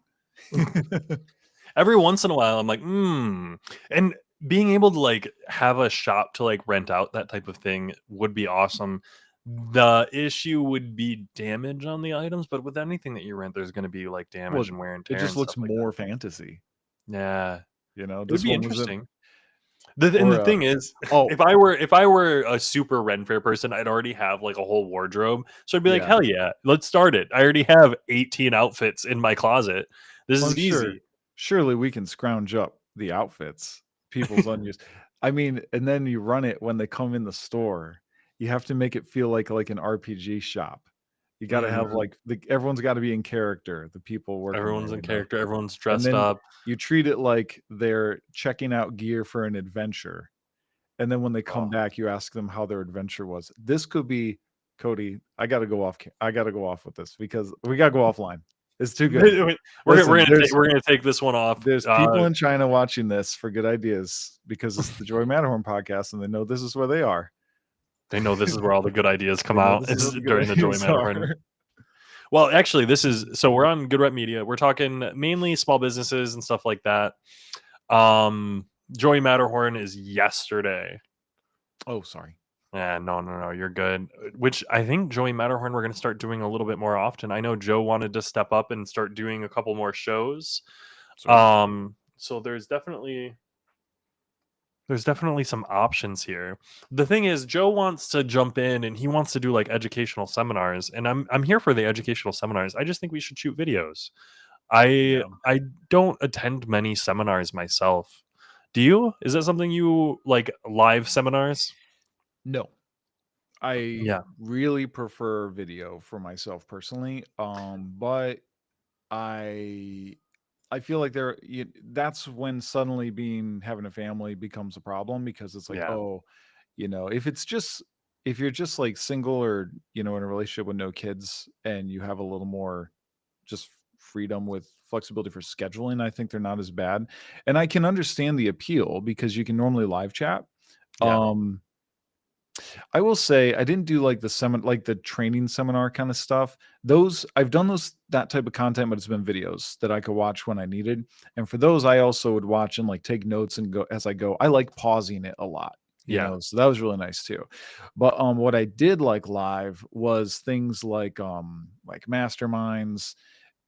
every once in a while, I'm like, "Hmm," and being able to, like, have a shop to, like, rent out that type of thing would be awesome. The issue would be damage on the items, but with anything that you rent, there's gonna be, like, damage Well, and wear and it tear just and stuff looks like that. more fantasy. Yeah, it would This be one was in interesting. The or thing is, oh if I were a super Ren Fair person, I'd already have like a whole wardrobe. So I'd be like, yeah. hell yeah, let's start it. I already have 18 outfits in my closet. This Well, I'm is sure easy. surely we can scrounge up the outfits, people's unused. I mean, and then you run it when they come in the store. You have to make it feel like an RPG shop. You got to have Mhm. like everyone's got to be in character. The people working Everyone's there, in character. Everyone's and dressed then up. you treat it like they're checking out gear for an adventure. And then when they come Oh. back, you ask them how their adventure was. This could be Cody. I got to go off. I got to go off with this because we got to go offline. It's too good. We're Listen, gonna take we're gonna take this one off. there's people in China watching this for good ideas because it's the Joey Matterhorn podcast, and they know this is where they are. They know this is where all the good ideas come They know out. this is It's where the good during the Joey ideas are. Matterhorn. Well, actually, this is so we're on Good Rep Media. We're talking mainly small businesses and stuff like that. Joey Matterhorn is yesterday. Oh, sorry. Yeah, no, you're good. Which I think Joey Matterhorn we're gonna start doing a little bit more often. I know Joe wanted to step up and start doing a couple more shows. Sweet. So there's definitely There's definitely some options here. The thing is, Joe wants to jump in and he wants to do like educational seminars, and I'm here for the educational seminars. I just think we should shoot videos. I Yeah. I don't attend many seminars myself. Do you? Is that something you like, live seminars? No, I Yeah. really prefer video for myself personally. But I I feel like that's when suddenly being having a family becomes a problem because it's like, Yeah. oh, if you're just like single or in a relationship with no kids and you have a little more just freedom with flexibility for scheduling, I think they're not as bad. And I can understand the appeal because you can normally live chat. Yeah. Um I will say I didn't do like like the training seminar kind of stuff. Those I've done that type of content, but it's been videos that I could watch when I needed. And for those, I also would watch and like take notes and go as I go. I like pausing it a lot, Yeah. so that was really nice too. But what I did like live was things like masterminds,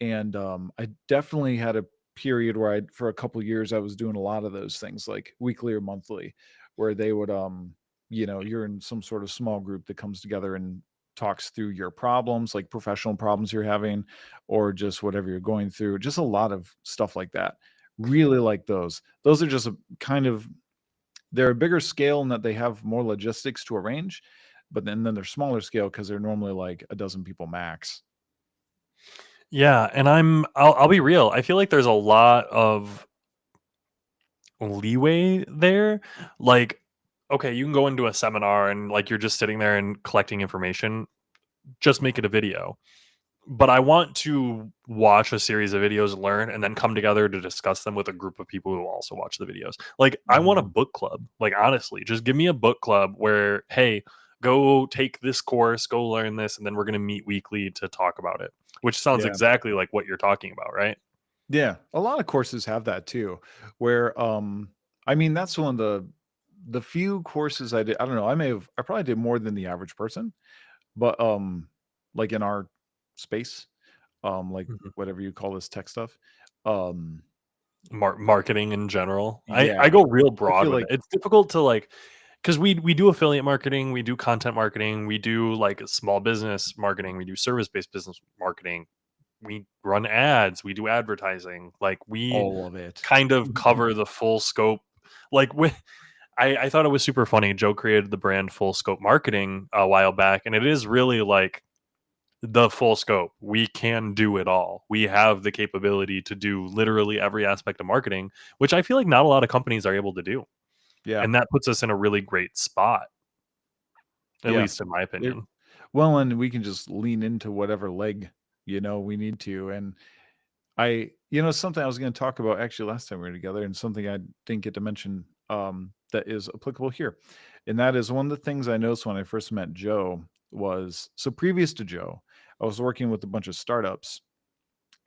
and I definitely had a period where I for a couple years I was doing a lot of those things like weekly or monthly, where they would you're in some sort of small group that comes together and talks through your problems, like professional problems you're having, or just whatever you're going through. Just a lot of stuff like that. Really like those. Those are just a kind of they're a bigger scale in that they have more logistics to arrange, but then they're smaller scale because they're normally like a dozen people max. Yeah, and I'll be real. I feel like there's a lot of leeway there. Like, okay, you can go into a seminar and like you're just sitting there and collecting information. Just make it a video. But I want to watch a series of videos, learn, and then come together to discuss them with a group of people who also watch the videos. Like, I want a Mhm. book club. Like, honestly, just give me a book club where, hey, go take this course, go learn this, and then we're going to meet weekly to talk about it, which sounds Yeah. exactly like what you're talking about, right? Yeah, a lot of courses have that too, where I mean that's one of the few courses I did. I don't know, I probably did more than the average person, but like in our space, like Mhm. whatever you call this tech stuff. Um Marketing in general. I yeah, go real I broad feel with like it. It's difficult to like, because we do affiliate marketing, we do content marketing, we do like small business marketing, we do service based business marketing, we run ads, we do advertising. Like, we all of it. kind of cover the full scope. Like, with I thought it was super funny. Joe created the brand Full Scope Marketing a while back, and it is really like the full scope. We can do it all. We have the capability to do literally every aspect of marketing, which I feel like not a lot of companies are able to do. Yeah. And that puts us in a really great spot, at Yeah. least in my It opinion. well, and we can just lean into whatever leg, we need to. And something I was going to talk about actually last time we were together, and something I didn't get to mention that is applicable here. And that is one of the things I noticed when I first met Joe was so previous to Joe, I was working with a bunch of startups,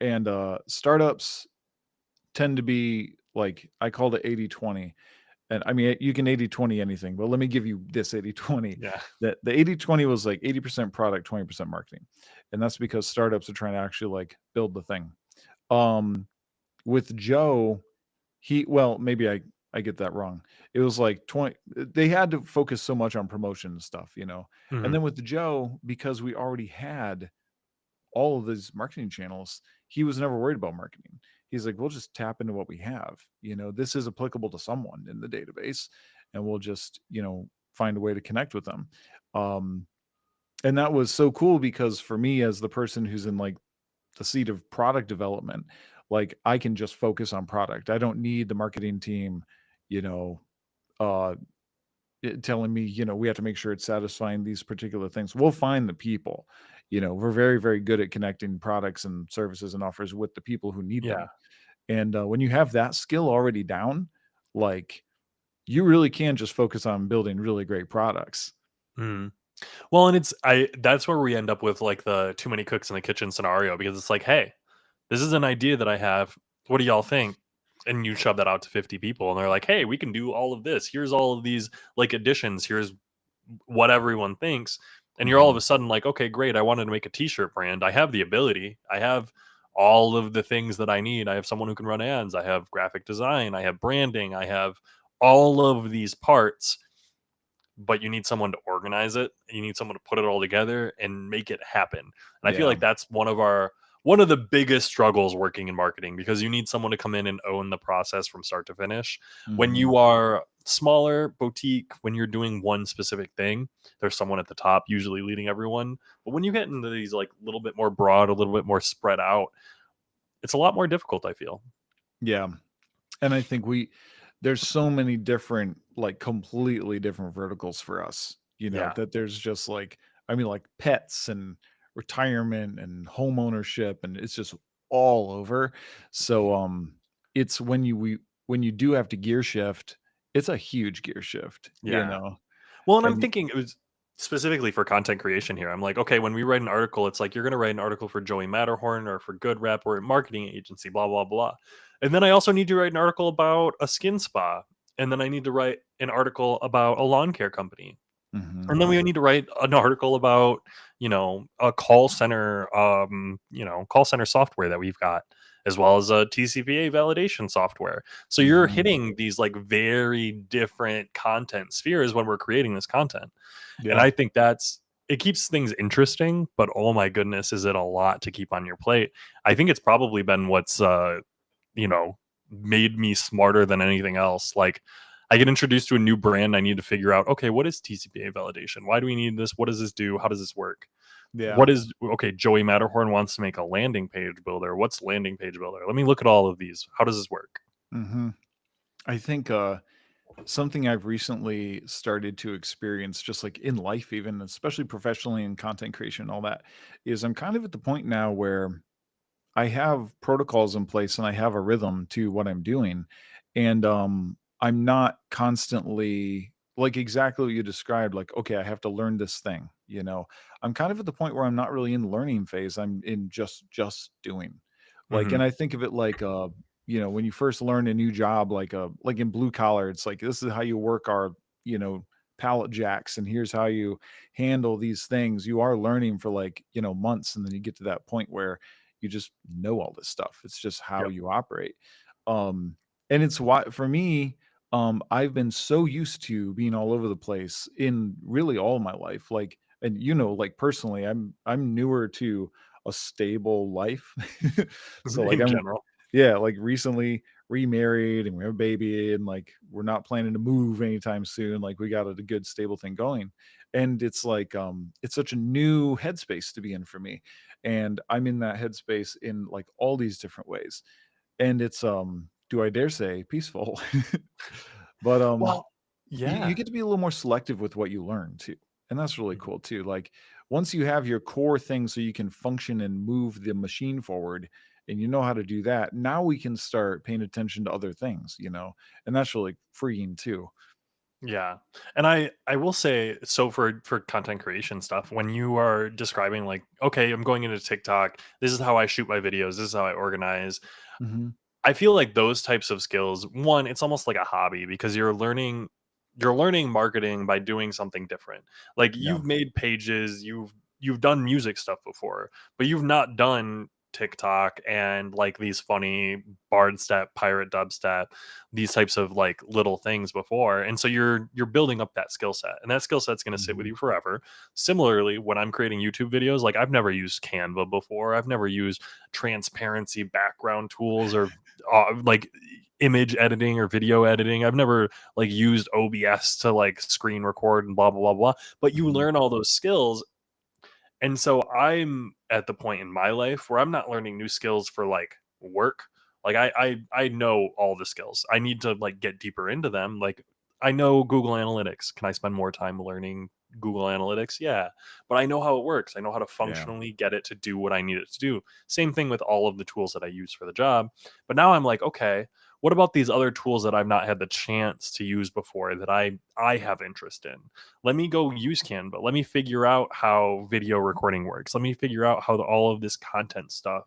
and startups tend to be like, I called it 80/20. And I mean, you can 80/20 anything, but let me give you this 80/20. Yeah. That the 80/20 was like 80% product, 20% marketing. And that's because startups are trying to actually like build the thing. Um, with Joe, maybe I get that wrong. It was like 20 they had to focus so much on promotion and stuff. And Mhm. then with Joe, because we already had all of these marketing channels, he was never worried about marketing. He's like, we'll just tap into what we have. This is applicable to someone in the database, and we'll just, find a way to connect with them. Um, and that was so cool because for me, as the person who's in like the seat of product development, like I can just focus on product. I don't need the marketing team, you know, uh, telling me, we have to make sure it's satisfying these particular things. We'll find the people. We're very, very good at connecting products and services and offers with the people who need Yeah. them. And when you have that skill already down, like you really can just focus on building really great products. Mhm. Well, and I that's where we end up with like the too many cooks in the kitchen scenario, because it's like, hey, this is an idea that I have. What do y'all think? And you shove that out to 50 people and they're like, hey, we can do all of this. Here's all of these like additions. Here's what everyone thinks. And you're all of Mhm. a sudden like, okay, great. I wanted to make a t-shirt brand. I have the ability. I have all of the things that I need. I have someone who can run ads. I have graphic design. I have branding. I have all of these parts, but you need someone to organize it. You need someone to put it all together and make it happen. And I feel Yeah. like that's one of the biggest struggles working in marketing, because you need someone to come in and own the process from start to finish. When Hmm. you are smaller, boutique, when you're doing one specific thing, there's someone at the top usually leading everyone. But when you get into these like a little bit more broad, a little bit more spread out, it's a lot more difficult, I feel. Yeah. And I think there's so many different, like completely different verticals for us, Yeah. that there's just like, I mean, like pets and retirement and home ownership, and it's just all over. So, it's when you do have to gear shift, it's a huge gear shift, Yeah. Well, and I'm and thinking it was specifically for content creation here. I'm like, okay, when we write an article, it's like you're going to write an article for Joey Matterhorn or for Good Rep or a marketing agency, blah, blah, blah. And then I also need to write an article about a skin spa. And then I need to write an article about a lawn care company. Mhm. And then we need to write an article about, a call center software that we've got, as well as a TCPA validation software. So you're Mhm. hitting these like very different content spheres when we're creating this content. And Yeah. I think it keeps things interesting, but oh my goodness, is it a lot to keep on your plate? I think it's probably been what's you know, made me smarter than anything else. Like, I get introduced to a new brand, I need to figure out, okay, what is TCPA validation? Why do we need this? What does this do? How does this work? Yeah. What is okay? Joey Matterhorn wants to make a landing page builder. What's landing page builder? Let me look at all of these. How does this work? Mhm. I think, something I've recently started to experience just like in life, even especially professionally in content creation and all that, is I'm kind of at the point now where I have protocols in place and I have a rhythm to what I'm doing. And I'm not constantly like exactly what you described, like, okay, I have to learn this thing. I'm kind of at the point where I'm not really in learning phase. I'm in just doing. Like, Hmm. and I think of it like when you first learn a new job, like in blue collar, it's like this is how you work our, you know, pallet jacks, and here's how you handle these things. You are learning for like, months, and then you get to that point where you just know all this stuff. It's just how Yep. you operate. Um, and it's why for me, I've been so used to being all over the place in really all my life. Like, and like personally, I'm newer to a stable life. So like In general. yeah, like recently remarried and we have a baby, and like we're not planning to move anytime soon. Like we got a good stable thing going. And it's like it's such a new headspace to be in for me. And I'm in that headspace in like all these different ways. And it's do I dare say peaceful. But Well, you yeah. get to be a little more selective with what you learn too. And that's really cool too. Like once you have your core thing so you can function and move the machine forward, and you know how to do that, now we can start paying attention to other things. And that's really freeing too. Yeah. And I will say, so for content creation stuff, when you are describing like, okay, I'm going into TikTok, this is how I shoot my videos, this is how I organize. Hmm. I feel like those types of skills, one, it's almost like a hobby, because you're learning marketing by doing something different. Like, Yeah. you've made pages, you've done music stuff before, but you've not done TikTok and like these funny bard step, pirate dubstep, these types of like little things before. And so you're building up that skill set. And that skill set's going to sit with Hmm. you forever. Similarly, when I'm creating YouTube videos, like I've never used Canva before. I've never used transparency background tools or like image editing or video editing. I've never like used OBS to like screen record and blah blah blah blah. But you Hmm. learn all those skills, and so I'm at the point in my life where I'm not learning new skills for like work. Like I know all the skills. I need to like get deeper into them. Like, I know Google Analytics. Can I spend more time learning Google Analytics? Yeah. But I know how it works. I know how to Yeah. functionally get it to do what I need it to do. Same thing with all of the tools that I use for the job. But now I'm like, okay, what about these other tools that I've not had the chance to use before that I have interest in? Let me go use Canva. Let me figure out how video recording works. Let me figure out how all of this content stuff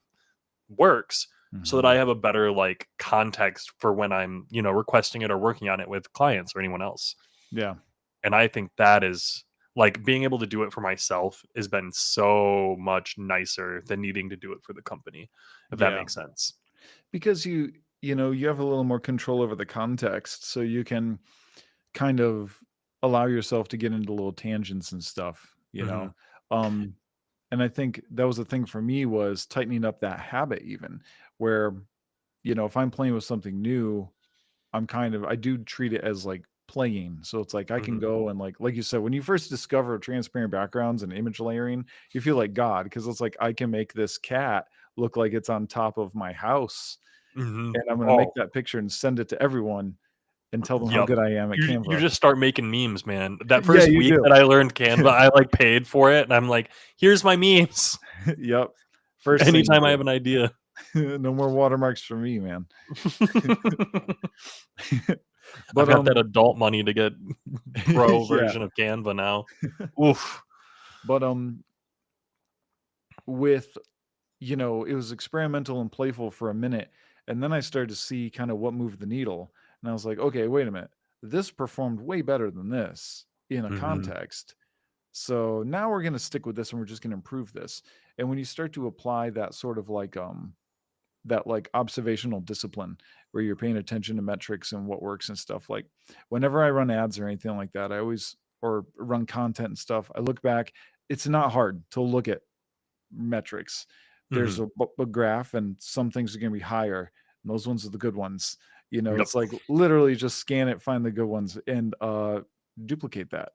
works, so that I Hmm. have a better like context for when I'm, requesting it or working on it with clients or anyone else. Yeah. And I think that is like being able to do it for myself has been so much nicer than needing to do it for the company, if that Yeah. makes sense. Because you have a little more control over the context, so you can kind of allow yourself to get into little tangents and stuff. Mhm. Um, and I think that was the thing for me, was tightening up that habit, even where, if I'm playing with something new, I do treat it as like playing. So it's like I can Mhm. go and like you said, when you first discover transparent backgrounds and image layering, you feel like God, because it's like I can make this cat look like it's on top of my house, Mhm. and I'm going to make Oh, that picture and send it to everyone and tell them how yep. good I am at You Canva. just start making memes, man. That Yeah, first you week do. that I learned Canva, I, like, paid for it, and I'm like, "Here's my memes." Yep. First thing you Anytime I have an idea. do. No more watermarks for me, man. I've But got that adult money to get pro yeah. version of Canva now. Oof. But with it was experimental and playful for a minute, and then I started to see kind of what moved the needle, and I was like, okay, wait a minute, this performed way better than this in a Mhm. context. So now we're going to stick with this, and we're just going to improve this. And when you start to apply that sort of like that like observational discipline, where you're paying attention to metrics and what works and stuff, like whenever I run ads or anything like that, I always, or run content and stuff, I look back. It's not hard to look at metrics. There's Mhm. a graph, and some things are going to be higher, and those ones are the good ones. Yep. It's like literally just scan it, find the good ones, and duplicate that.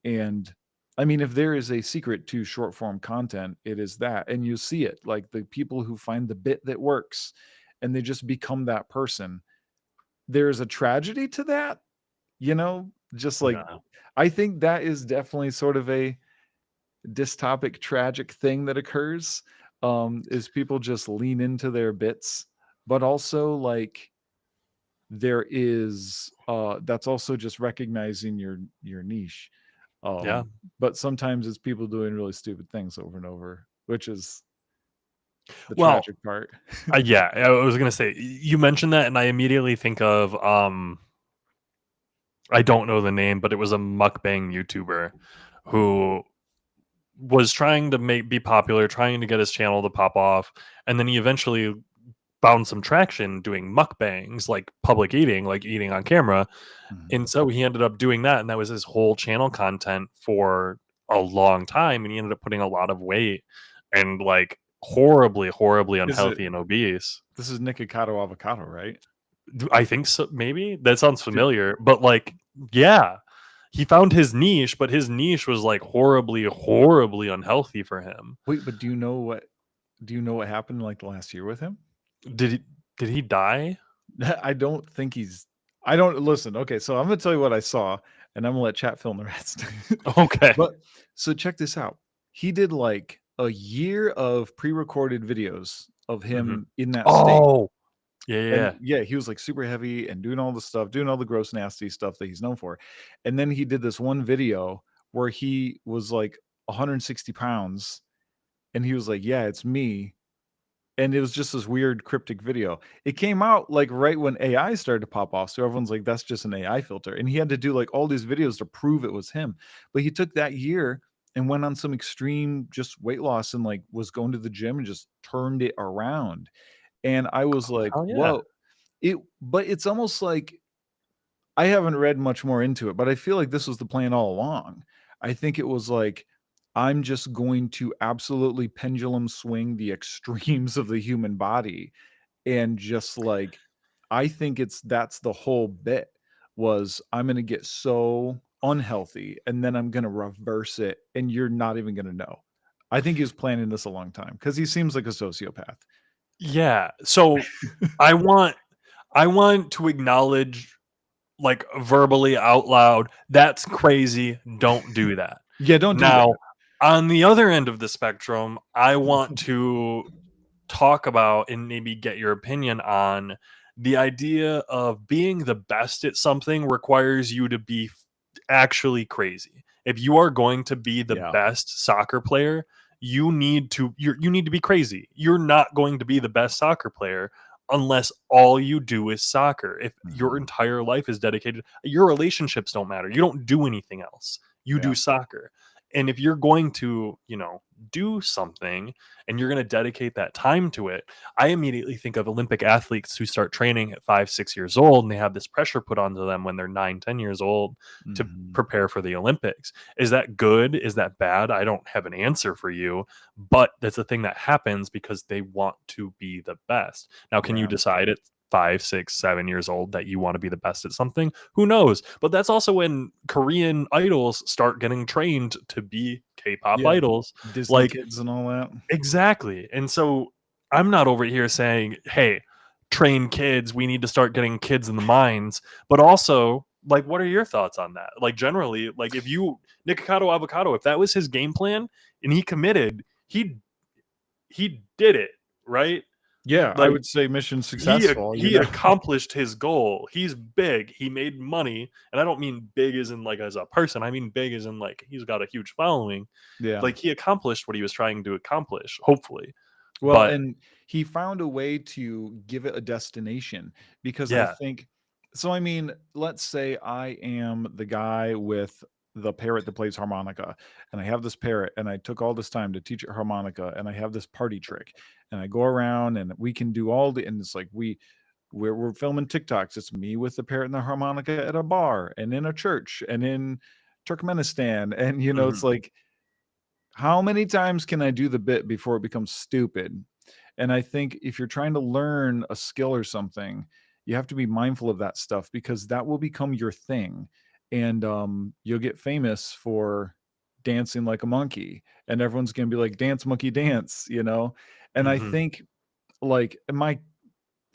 And I mean, if there is a secret to short form content, it is that. And you see it, like the people who find the bit that works and they just become that person. There's a tragedy to that, just like, Yeah. I think that is definitely sort of a dystopic, tragic thing that occurs, is people just lean into their bits, but also like there is that's also just recognizing your niche. Yeah. But sometimes it's people doing really stupid things over and over, which is the Well, tragic part. yeah, I was gonna say, you mentioned that, and I immediately think of, I don't know the name, but it was a mukbang YouTuber who was trying to be popular, trying to get his channel to pop off, and then he eventually found some traction doing mukbangs, like public eating, like eating on camera, Mhm. and so he ended up doing that, and that was his whole channel content for a long time, and he ended up putting a lot of weight and, like, horribly, horribly Is it unhealthy and obese. This is Nikocado Avocado, right? I think so, maybe? That sounds Dude, familiar, but, like, yeah. He found his niche, but his niche was, like, horribly, horribly unhealthy for him. wait, but do you know what happened like last year with him? Did he did he die? I don't think I don't listen. Okay, so I'm gonna tell you what I saw, and I'm gonna let chat fill in the rest. Okay. But so check this out. He did like a year of pre-recorded videos of Mhm. him in that state. Oh! Yeah, yeah, And yeah. yeah, he was like super heavy and doing all the stuff, doing all the gross, nasty stuff that he's known for. And then he did this one video where he was like 160 pounds, and he was like, yeah, it's me. And it was just this weird cryptic video. It came out like right when AI started to pop off. So everyone's like, that's just an AI filter. And he had to do like all these videos to prove it was him. But he took that year and went on some extreme just weight loss, and like was going to the gym and just turned it around. And I was Oh, like, hell yeah. whoa. But it's almost like, I haven't read much more into it, but I feel like this was the plan all along. I think it was like, I'm just going to absolutely pendulum swing the extremes of the human body, and just like, I think that's the whole bit, was I'm going to get so unhealthy and then I'm going to reverse it and you're not even going to know. I think he was planning this a long time, because he seems like a sociopath. Yeah. So, I want I want to acknowledge, like, verbally out loud, "That's crazy, don't do that." Yeah, don't do Now, that. on the other end of the spectrum, I want to talk about and maybe get your opinion on the idea of being the best at something requires you to be actually crazy. If you are going to be the Yeah. best soccer player, you need to be crazy. You're not going to be the best soccer player unless all you do is soccer. If your Mhm. entire life is dedicated, your relationships don't matter. You don't do anything else. You Yeah. do soccer. And if you're going to, do something and you're going to dedicate that time to it, I immediately think of Olympic athletes who start training at 5, 6 years old, and they have this pressure put onto them when they're 9, 10 years old to Mhm. prepare for the Olympics. Is that good? Is that bad? I don't have an answer for you, but that's a thing that happens because they want to be the best. Now, can you Yeah. decide at 5, 6, 7 years old that you want to be the best at something? Who knows? But that's also when Korean idols start getting trained to be K-pop Yeah. idols. Disney Like, kids and all that. exactly. And so I'm not over here saying, hey, train kids, we need to start getting kids in the mines. But also, like, what are your thoughts on that? Like, generally, like, if you, Nikocado Avocado, if that was his game plan and he committed, he did it, right? Yeah, I Like, would say mission he successful, you he know? accomplished his goal. He's big. He made money, and I don't mean big as in like as a person. I mean big as in like he's got a huge following. Yeah. Like he accomplished what he was trying to accomplish, hopefully. Well, But and he found a way to give it a destination because I yeah, think so I mean, let's say I am the guy with the parrot that plays harmonica, and I have this parrot, and I took all this time to teach it harmonica, and I have this party trick, and I go around and we can do all the and it's like we're filming TikToks. It's me with the parrot and the harmonica at a bar and in a church and in Turkmenistan. And it's mhm, like, how many times can I do the bit before it becomes stupid? And I think if you're trying to learn a skill or something, you have to be mindful of that stuff because that will become your thing. And you'll get famous for dancing like a monkey. And everyone's going to be like, dance, monkey, dance. And I mhm, think, like, my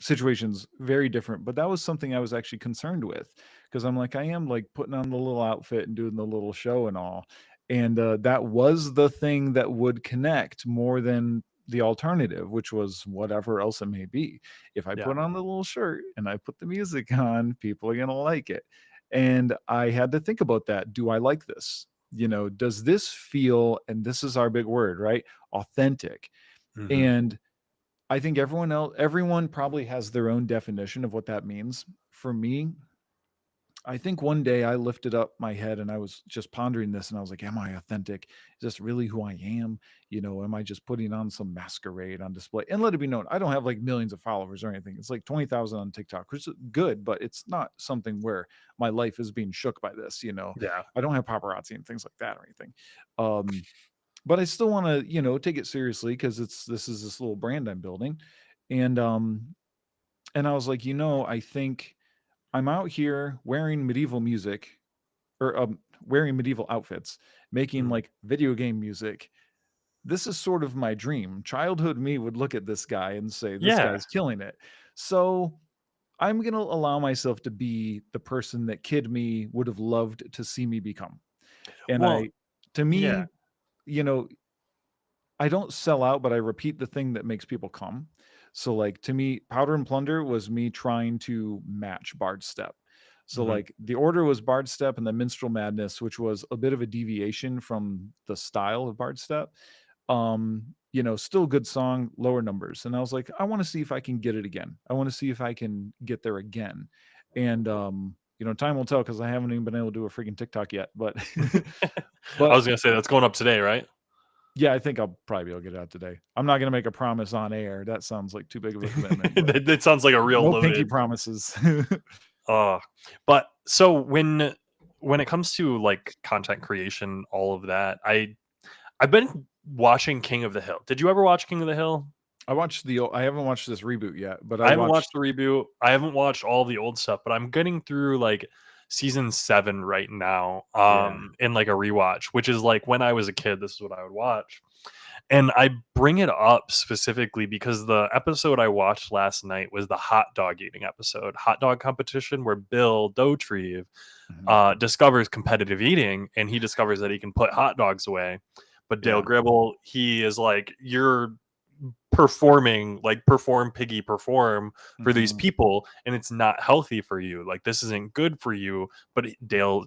situations very different, but that was something I was actually concerned with because I'm like, I am like putting on the little outfit and doing the little show and all. And that was the thing that would connect more than the alternative, which was whatever else it may be. If I yeah, put on the little shirt and I put the music on, people are going to like it. And I had to think about that. Do I like this? Does this feel, and this is our big word, right? Authentic. mhm, And I think everyone probably has their own definition of what that means. For me, I think one day I lifted up my head and I was just pondering this and I was like, am I authentic? Is this really who I am? Am I just putting on some masquerade on display? And let it be known, I don't have like millions of followers or anything. It's like 20,000 on TikTok, which is good, but it's not something where my life is being shook by this. yeah, I don't have paparazzi and things like that or anything. Um, but I still want to, take it seriously because this is this little brand I'm building. And I was like, I think I'm out here wearing medieval music or wearing medieval outfits, making mhm, like video game music. This is sort of my dream. Childhood me would look at this guy and say, this yeah. guy's killing it. So I'm going to allow myself to be the person that kid me would have loved to see me become. And Well, to yeah, me, you know, I don't sell out, but I repeat the thing that makes people come. So, like, to me, Powder and Plunder was me trying to match Bard's Step. So, mhm, like, the order was Bard's Step and then Minstrel Madness, which was a bit of a deviation from the style of Bard's Step. Still good song, lower numbers. And I was like, I want to see if I can get it again. I want to see if I can get there again. And time will tell because I haven't even been able to do a freaking TikTok yet. But I but was gonna say that's going up today, right? yeah, I think I'll probably be able to get it out today. I'm not gonna make a promise on air. That sounds like too big of a commitment, but That sounds like a real no pinky loaded. promises. Uh, but so when it comes to like content creation, all of that, I've been watching King of the Hill. Did you ever watch King of the Hill? I haven't watched this reboot yet, but I I haven't watched watched the reboot. I haven't watched all the old stuff, but I'm getting through like season 7 right now, yeah. in like a rewatch, which is like when I was a kid, this is what I would watch. And I bring it up specifically because the episode I watched last night was the hot dog eating episode, hot dog competition, where Bill Dauterive Mhm. discovers competitive eating, and he discovers that he can put hot dogs away. But Dale Yeah. Gribble, he is like, you're performing, like perform piggy perform for these Mhm. people, and it's not healthy for you. Like this isn't good for you. But Dale,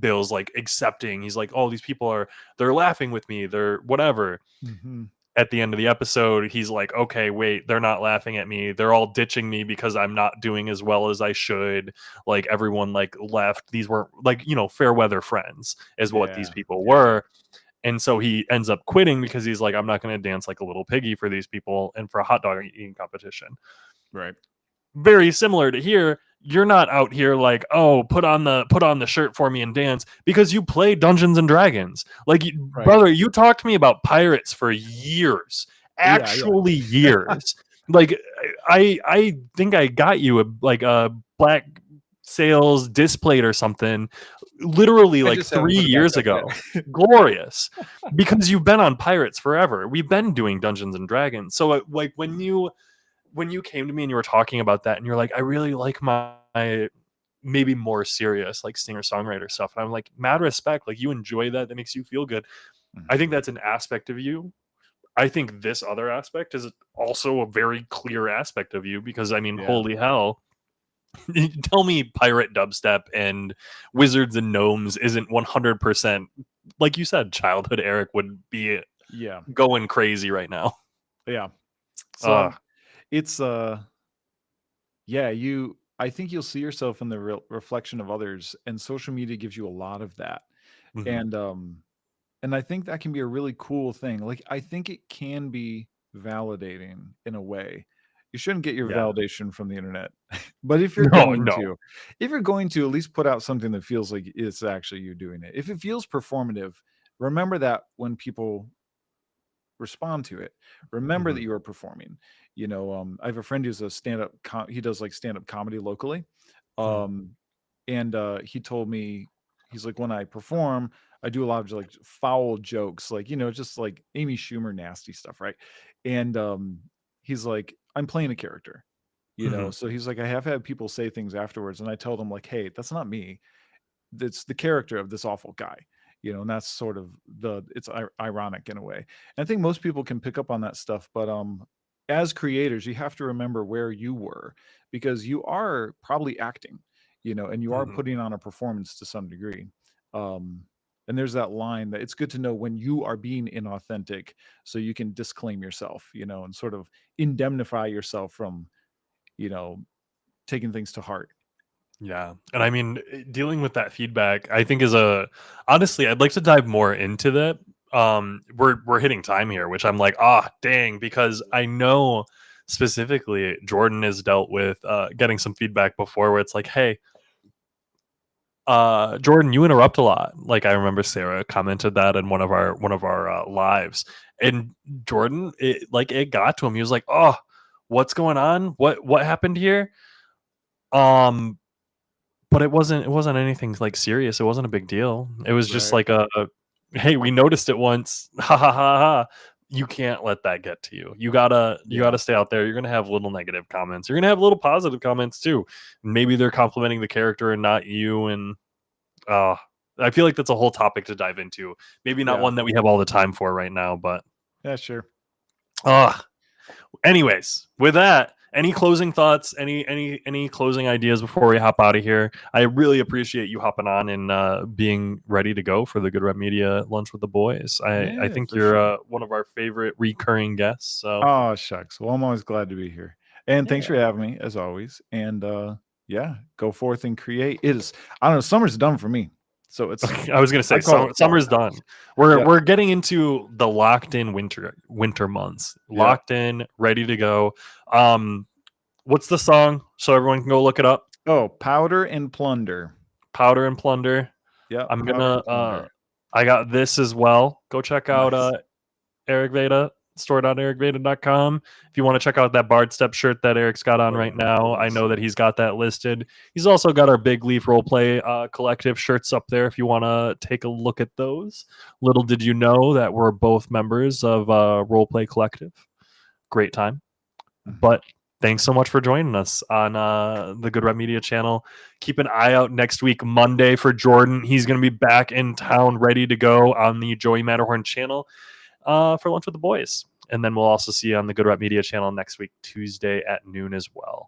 Bill's like accepting. He's like, oh, these people they're laughing with me. They're whatever. Mhm. at the end of the episode, he's like, okay, wait, they're not laughing at me. They're all ditching me because I'm not doing as well as I should. Like everyone like left. These weren't like, fair weather friends is what these Yeah. people Yeah. were. And so he ends up quitting because he's like, I'm not going to dance like a little piggy for these people and for a hot dog eating competition. Right. Very similar to here. You're not out here like, oh, put on the shirt for me and dance, because you play Dungeons and Dragons. Like, Right. brother, you talked to me about pirates for years, actually years. Like, I think I got you a black sails displate or something, literally like just haven't 3 put it back years up ago. yet. Glorious, because you've been on pirates forever. We've been doing Dungeons and Dragons. So like when you came to me and you were talking about that and you're like, I really like my maybe more serious like singer-songwriter stuff, and I'm like, mad respect, like you enjoy that makes you feel good. I think that's an aspect of you. I think this other aspect is also a very clear aspect of you, because I mean, holy hell, tell me pirate dubstep and wizards and gnomes isn't 100%, like you said, childhood Eric would be going crazy right now. So it's I think you'll see yourself in the reflection of others, and social media gives you a lot of that. And I think that can be a really cool thing. Like, I think it can be validating in a way. You shouldn't get your validation from the internet. But if you're going to at least put out something that feels like it's actually you doing it. If it feels performative, remember that when people respond to it, remember that you are performing. I have a friend who's a stand-up he does like stand-up comedy locally. And he told me, he's like, when I perform, I do a lot of like foul jokes, like, just like Amy Schumer nasty stuff, right? And he's like, I'm playing a character, so he's like, I have had people say things afterwards, and I tell them like, hey, that's not me, it's the character of this awful guy, and that's sort of it's ironic in a way. And I think most people can pick up on that stuff, but as creators, you have to remember where you were, because you are probably acting, and you are putting on a performance to some degree. And there's that line that it's good to know when you are being inauthentic, so you can disclaim yourself, and sort of indemnify yourself from, taking things to heart. Yeah. And I mean, dealing with that feedback, I think honestly, I'd like to dive more into that. We're hitting time here, which I'm like, dang, because I know specifically Jordan has dealt with getting some feedback before where it's like, hey, Jordan, you interrupt a lot. Like, I remember Sarah commented that in one of our lives, and Jordan, it got to him. He was like, oh, what's going on? What happened here? But it wasn't anything like serious. It wasn't a big deal. It was just like hey, we noticed it once. Ha ha ha ha. You can't let that get to you. You gotta stay out there. You're gonna have little negative comments. You're gonna have little positive comments too. Maybe they're complimenting the character and not you. And I feel like that's a whole topic to dive into. Maybe not one that we have all the time for right now, but sure. Anyways, with that, any closing thoughts, any closing ideas before we hop out of here? I really appreciate you hopping on and being ready to go for the Good Rep Media Lunch with the Boys. I think you're one of our favorite recurring guests. So, oh shucks, well, I'm always glad to be here, and thanks for having me as always. And go forth and create. I don't know, summer's done for me. So it's I was gonna say summer's done. We're getting into the locked in winter months. Locked in, ready to go. What's the song so everyone can go look it up? Oh, Powder and Plunder. Powder and Plunder. Yeah. I'm gonna I got this as well. Go check out Eric Veta, store.ericveta.com. If you want to check out that Bard Step shirt that Eric's got on right now, I know that he's got that listed. He's also got our Big Leaf Roleplay collective shirts up there if you want to take a look at those. Little did you know that we're both members of Roleplay Collective. Great time. But thanks so much for joining us on the Good Rep Media channel. Keep an eye out next week, Monday, for Jordan. He's going to be back in town, ready to go on the Joey Matterhorn channel for Lunch with the Boys. And then we'll also see you on the Good Rep Media channel next week, Tuesday at noon as well.